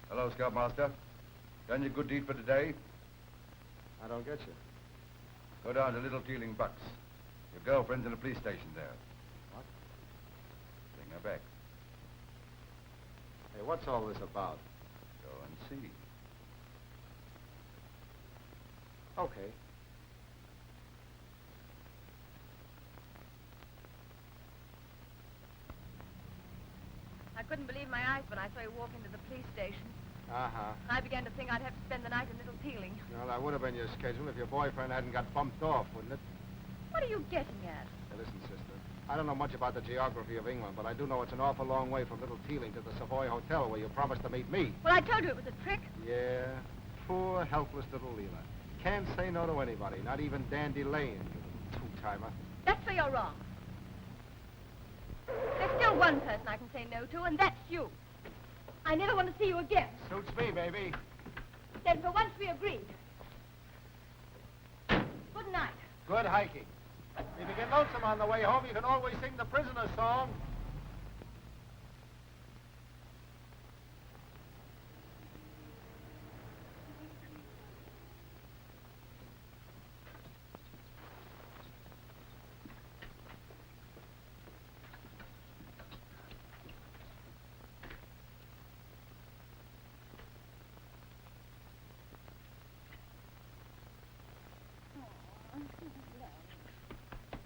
Hello, Scoutmaster. Done your good deed for today? I don't get you. Go down to Little Teeling Bucks. Your girlfriend's in a police station there. What? Bring her back. Hey, what's all this about? Go and see. Okay. I couldn't believe my eyes when I saw you walk into the police station. Uh-huh. I began to think I'd have to spend the night in Little Teeling. Well, that would have been your schedule if your boyfriend hadn't got bumped off, wouldn't it? What are you getting at? Hey, listen, sister. I don't know much about the geography of England, but I do know it's an awful long way from Little Teeling to the Savoy Hotel where you promised to meet me. Well, I told you it was a trick. Yeah. Poor, helpless little Leela. Can't say no to anybody, not even Dandy Lane, you two-timer. That's where you're wrong. There's still one person I can say no to, and that's you. I never want to see you again. Suits me, baby. Then for once we agreed. Good night. Good hiking. If you get lonesome on the way home, you can always sing the prisoner song.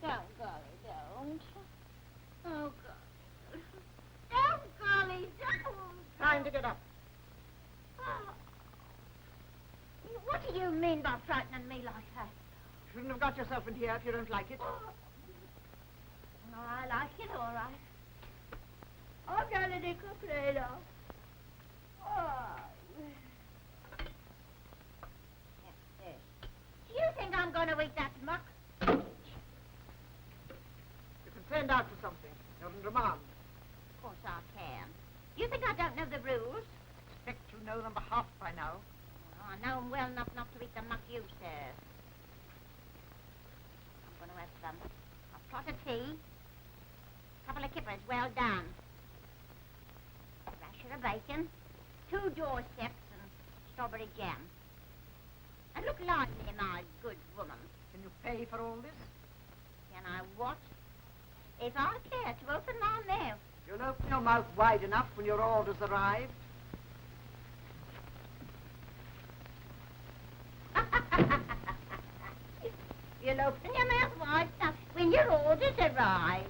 Don't, Golly, don't. Oh, Golly. Don't, Golly, don't. Time to get up. Oh. What do you mean about frightening me like that? Shouldn't have got yourself in here if you don't like it. No, I like it all right. I've got a nickel plate off. Oh. Do you think I'm going to eat that muck? You can send out for something. You're in remand. Of course I can. You think I don't know the rules? Expect you know them by half by now. Well, I know 'em well enough not to eat the muck you serve. I'm going to have a pot of tea, a couple of kippers well done, a rasher of bacon, 2 doorsteps and strawberry jam. And look lively, my good woman. Can you pay for all this? Can I what? If I care to open my mouth. You'll open your mouth wide enough when your orders arrive. You'll open your mouth wide enough when your orders arrive.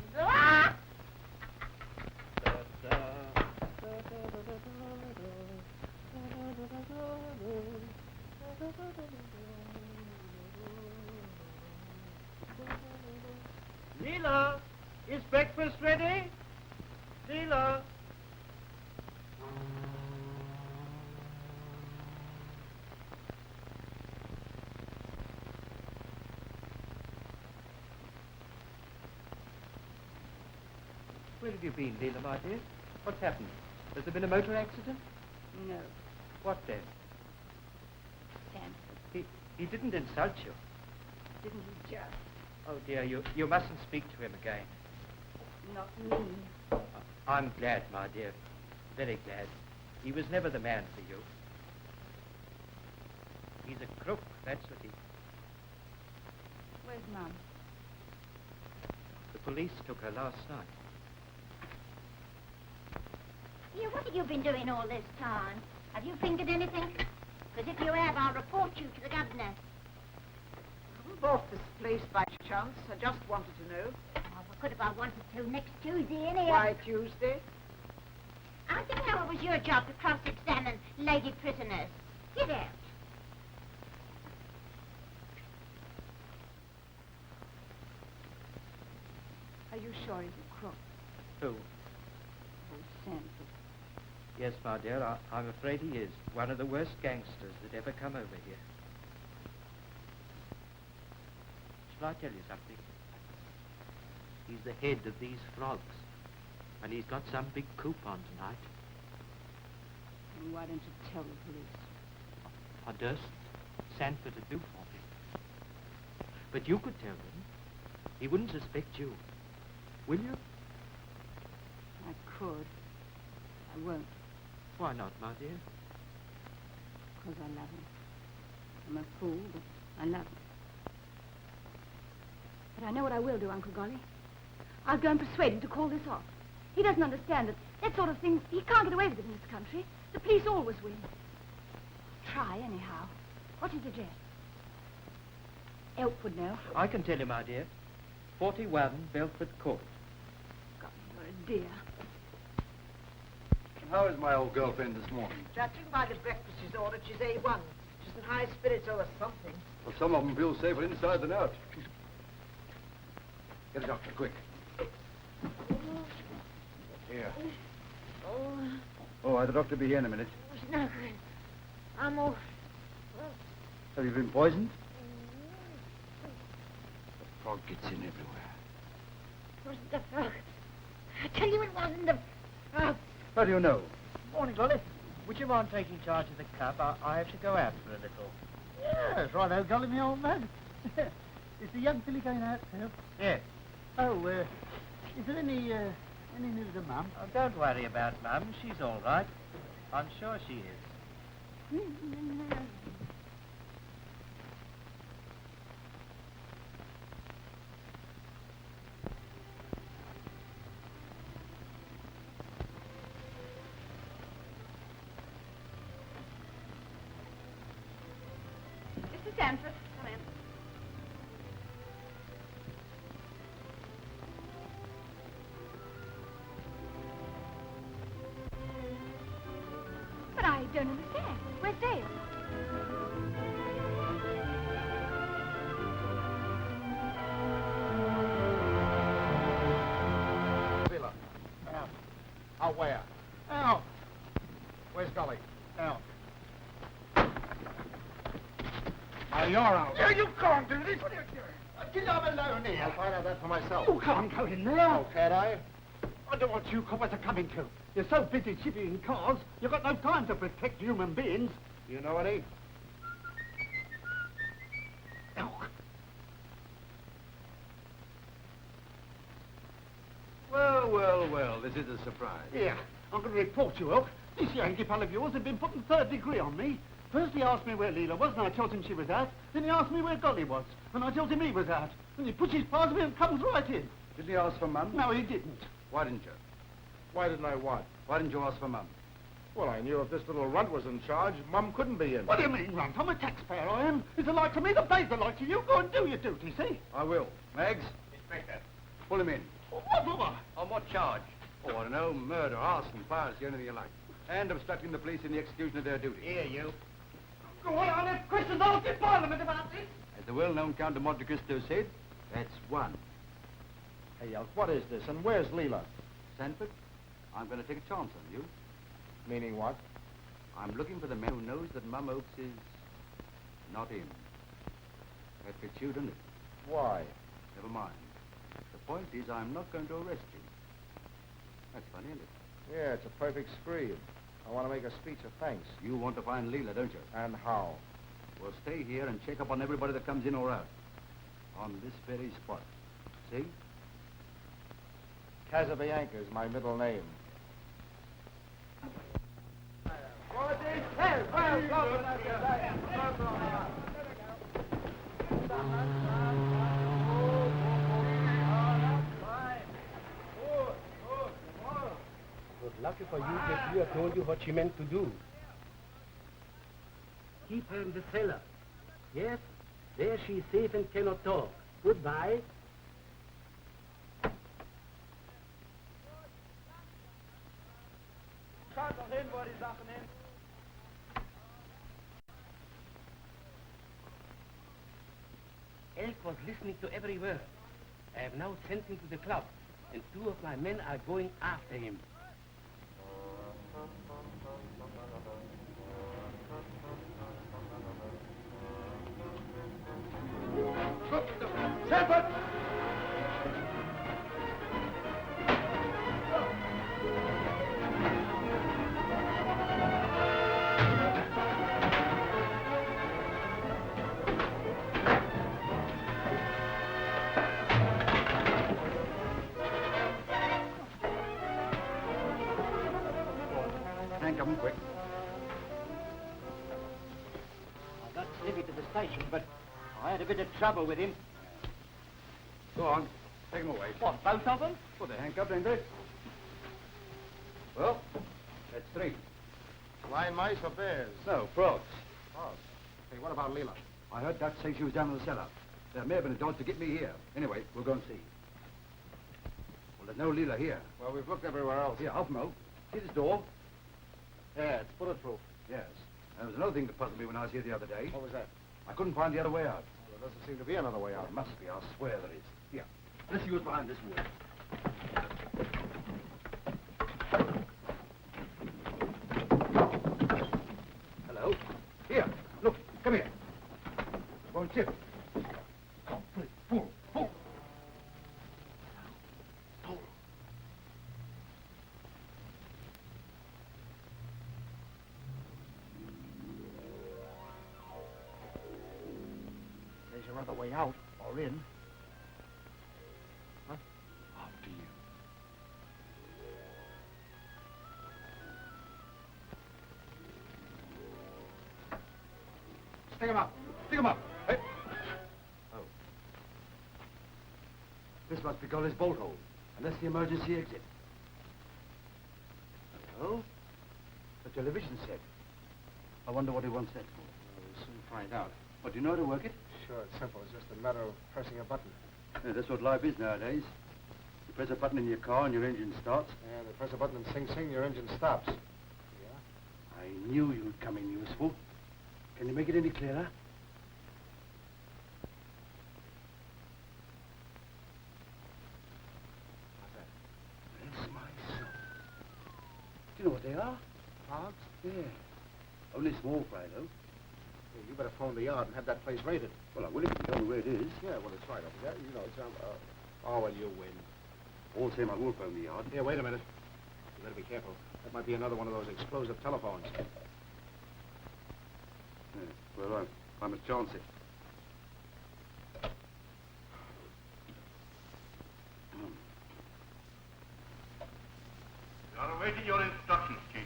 Leela, is breakfast ready? Leela. Where have you been, Leela, my dear? What's happened? Has there been a motor accident? No, What then? Stanford. He didn't insult you. Didn't he just? Oh, dear, you mustn't speak to him again. Not me. I'm glad, my dear. Very glad. He was never the man for you. He's a crook, that's what he... Where's Mum? The police took her last night. You, what have you been doing all this time? Have you fingered anything? Because if you have, I'll report you to the governor. Who bought this place by chance? I just wanted to know. Oh, I could if I wanted to next Tuesday, anyhow. Why Tuesday? I didn't know it was your job to cross-examine lady prisoners. Get out. Are you sure he's a crook? Who? Oh, Sanford. Yes, my dear, I'm afraid he is. One of the worst gangsters that ever come over here. Shall I tell you something? He's the head of these frogs. And he's got some big coup on tonight. And why don't you tell the police? I durst. Sanford would do for me. But you could tell him. He wouldn't suspect you. Will you? I could. I won't. Why not, my dear? Because I love him. I'm a fool, but I love him. But I know what I will do, Uncle Golly. I'll go and persuade him to call this off. He doesn't understand that sort of thing, he can't get away with it in this country. The police always win. Try, anyhow. What do you suggest? Elk would know. I can tell you, my dear. 41 Belford Court. God, you're a dear. How is my old girlfriend this morning? Judging by the breakfast she's ordered, she's A1. She's in high spirits over something. Well, some of them feel safer inside than out. Get a doctor, quick. Here. Oh, the doctor will be here in a minute. It's no good. I'm all... Have you been poisoned? The frog gets in everywhere. It wasn't the frog. I tell you it wasn't the frog. How do you know? Morning, Golly. Would you mind taking charge of the cub? I have to go out for a little. Yes, righto, Golly, me old man. Is the young filly going out, too? Yes. Oh, is there any news of Mum? Oh, don't worry about Mum. She's all right. I'm sure she is. Mr. Stanford, come in. But I don't understand. Where's Dale? Out where? Out. Where's Gully? Out. Now you're out. Yeah, you can't do this. What are you doing? Get up alone here. I'll find out that for myself. You can't go in there. Oh, can't I? I wonder what you coppers are coming to. You're so busy chipping cars, you've got no time to protect human beings. You know any? Elk. Well, this is a surprise. Yeah, I'm going to report you, Elk. This Yankee pal of yours has been putting third degree on me. First he asked me where Leela was, and I told him she was out. Then he asked me where Golly was, and I told him he was out. And he pushes past me and comes right in. Didn't he ask for Mum? No, he didn't. Why didn't you? Why didn't I what? Why didn't you ask for Mum? Well, I knew if this little runt was in charge, Mum couldn't be in. What do you mean, Runt? I'm a taxpayer, I am. It's a like to me, the day's a like to you. Go and do your duty, see? I will. Mags, Inspector. pull him in. What? On what charge? Oh, I don't know, murder, arson, piracy, anything you like. And obstructing the police in the execution of their duty. Here, you. Go on, I'll have questions asked in Parliament about this. As the well-known Count of Monte Cristo said, that's one. Hey, Elk, what is this, and where's Leela? Sanford, I'm going to take a chance on you. Meaning what? I'm looking for the man who knows that Mum Oakes is not in. That fits you, doesn't it? Why? Never mind. The point is, I'm not going to arrest you. That's funny, isn't it? Yeah, it's a perfect spree. I want to make a speech of thanks. You want to find Leela, don't you? And how? Well, stay here and check up on everybody that comes in or out. On this very spot. See? Casabianca is my middle name. It was lucky for you that Leah told you what she meant to do. Keep her in the cellar. Yes, there she's safe and cannot talk. Goodbye. Elk was listening to every word. I have now sent him to the club, and 2 of my men are going after him. Sanford! Hank, come quick. I got Slippy to the station, but I had a bit of trouble with him. Go on. Take him away. What, both of them? Well, they're handcuffed, ain't they? Well, that's 3. Blind mice or bears? No, frogs. Oh. Hey, what about Leela? I heard Dutch say she was down in the cellar. There may have been a dodge to get me here. Anyway, we'll go and see. Well, there's no Leela here. Well, we've looked everywhere else. Here, help him out. See this door? Yeah, it's bulletproof. Yes. There was another thing that puzzled me when I was here the other day. What was that? I couldn't find the other way out. Well, there doesn't seem to be another way out. There must be. I'll swear there is. Here. Let's see what's behind this wood. Hello? Here. Look. Come here. Go and chip. Come, pull it. Pull. Pull. Pull. There's your other way out, or in. After you. Stick him up. Stick him up. Hey. Oh. This must be Golly's bolt hole. And that's the emergency exit. Oh? The television set. I wonder what he wants that for. We'll soon find out. But do you know how to work it? Sure, it's simple. It's just a matter of pressing a button. Yeah, that's what life is nowadays. You press a button in your car and your engine starts. Yeah, they press a button and sing, sing, your engine stops. Yeah? I knew you'd come in useful. Can you make it any clearer? Bless my soul. you know what they are? Frogs? Yeah. Only small fry, though. Yeah, you better phone the yard and have that place raided. Well, I will if you tell me where it is. Yeah, well, it's right over there. You know, it's, oh, well, you win. All the same, I will phone the yard. Here, wait a minute. You better be careful. That might be another one of those explosive telephones. Yeah, well, I must chance it. You are awaiting your instructions, Chief.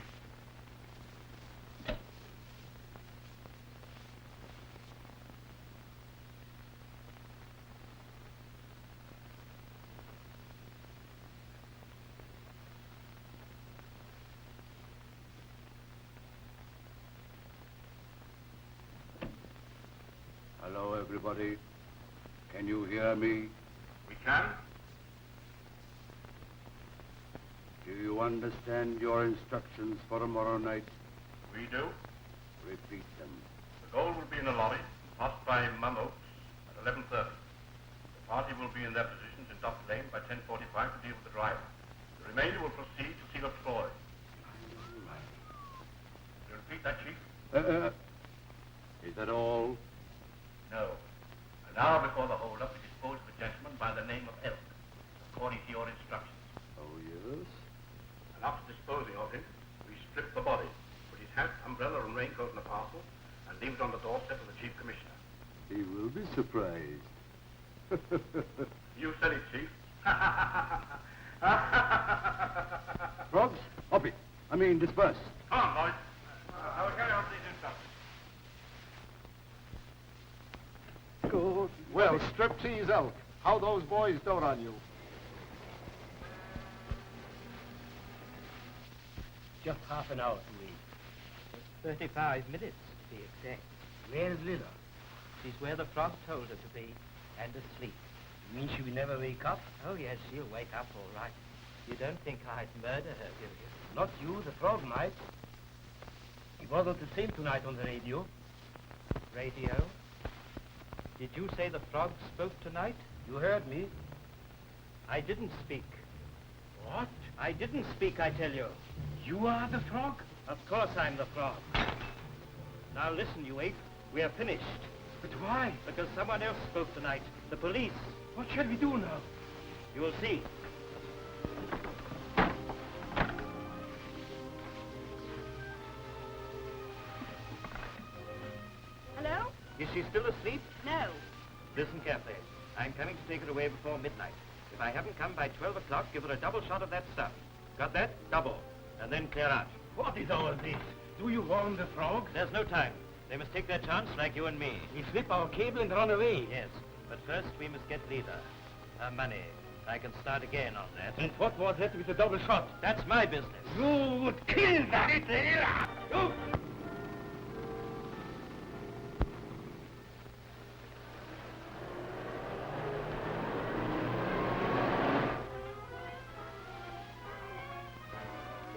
Hello, everybody. Can you hear me? We can. Do you understand your instructions for tomorrow night? We do. Repeat them. The goal will be in a lorry, passed by Mum Oaks at 11:30. The party will be in their positions in Dock Lane by 10:45 to deal with the driver. The remainder will proceed to seal up Troy. You repeat that, Chief? Is that all? No. An hour before the hold-up, we disposed of a gentleman by the name of Elk, according to your instructions. Oh, yes? And after disposing of him, we strip the body, put his hat, umbrella, and raincoat in a parcel, and leave it on the doorstep of the Chief Commissioner. He will be surprised. You said it, Chief. Frogs, up it. I mean, disperse. Come on, boys. I will carry out these instructions. Good. Well, striptease Elk. How those boys dote on you. Just half an hour to leave. 35 minutes, to be exact. Where's Lila? She's where the frog told her to be, and asleep. You mean she will never wake up? Oh, yes, she'll wake up all right. You don't think I'd murder her, do you? Not you, the frog might. He wasn't the same tonight on the radio. Radio? Did you say the frog spoke tonight? You heard me. I didn't speak. What? I didn't speak, I tell you. You are the frog? Of course I'm the frog. Now listen, you ape. We are finished. But why? Because someone else spoke tonight. The police. What shall we do now? You will see. Hello? Is she still asleep? No. Listen carefully. I'm coming to take her away before midnight. If I haven't come by 12 o'clock, give her a double shot of that stuff. Got that? Double. And then clear out. What is all this? Do you warn the frog? There's no time. They must take their chance like you and me. We slip our cable and run away. Yes, but first we must get Lila. Her money. I can start again on that. And what was that with the double shot? That's my business. You would kill that Lila! You...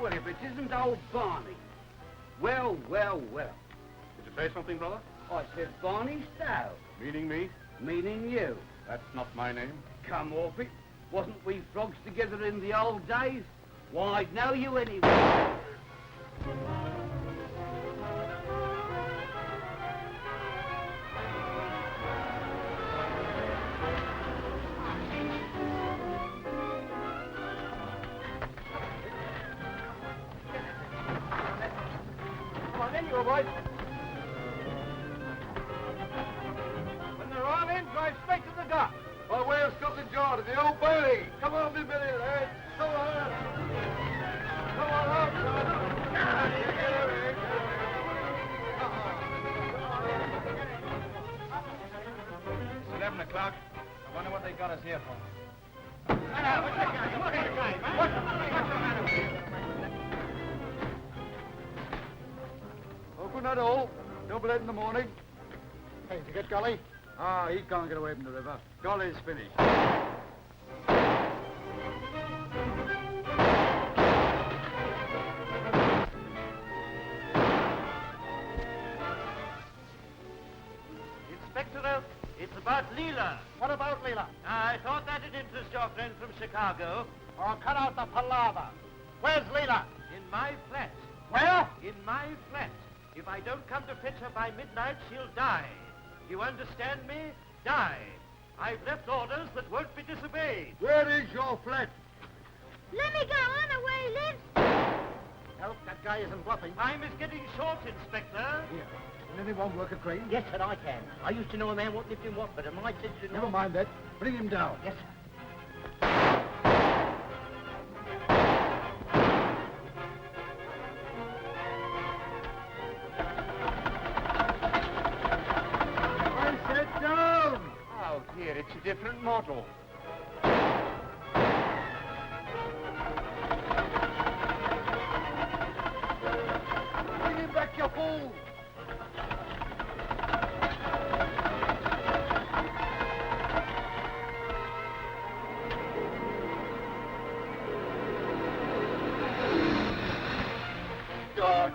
Well, if it isn't old Barney. Well, well, well. Did you say something, brother? I said Barney Stow. Meaning me? Meaning you. That's not my name. Come off it. Wasn't we frogs together in the old days? Why, I'd know you anyway. Come on in, you boys. When they're all in, drive straight to the dock. By way of Scotland Yard and the old Bailey. Come on, Miss Billy, lads. Come on. Come on out, son. It's 11 o'clock. I wonder what they got us here for. Open that hole. Double it in the morning. Hey, did you get Gully? Ah, he can't get away from the river. Golly's finished. Inspector Elk, it's about Leela. What about Leela? I thought that'd interest your friend from Chicago. Oh, cut out the palaver. Where's Leela? In my flat. Where? In my flat. If I don't come to fetch her by midnight, she'll die. Do you understand me? Die. I've left orders that won't be disobeyed. Where is your flat? Let me go. I know where he lives. Help, that guy isn't bluffing. Time is getting short, Inspector. Here. Can anyone work a crane? Yes, sir, I can. I used to know a man what lived in Watford, and my sister... Never mind that. Bring him down. Yes, sir. I said down! Oh, dear, it's a different model. Bring him back, you fool! God!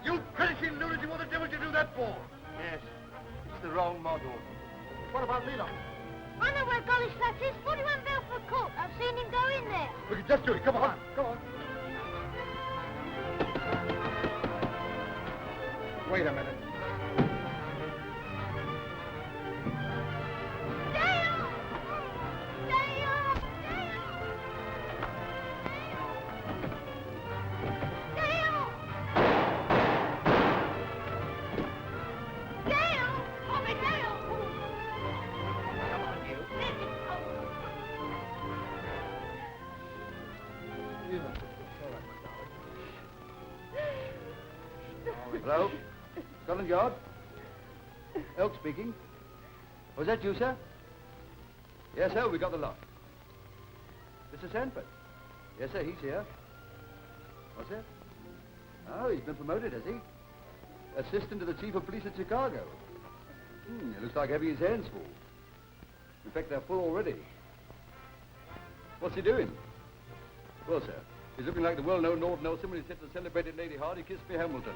You perishing lunacy, what the devil did you do that for? Yes, it's the wrong model. What about Lilo? I know where Golly's flat is. 41 Belford Court. I've seen him go in there. We can just do it. Come on. Come on. Wait a minute. Dale! Dale! Dale! Dale! Oh, me, Dale! Come on, you. Hello? Scotland Yard? Elk speaking. Was that you, sir? Yes, sir, we got the lot. Mr. Sanford? Yes, sir, he's here. What's that? Oh, he's been promoted, has he? Assistant to the Chief of Police at Chicago. It looks like having his hands full. In fact, they're full already. What's he doing? Well, sir, he's looking like the well-known Lord Nelson when he said to the celebrated Lady Hardy, "Kiss me, Hamilton."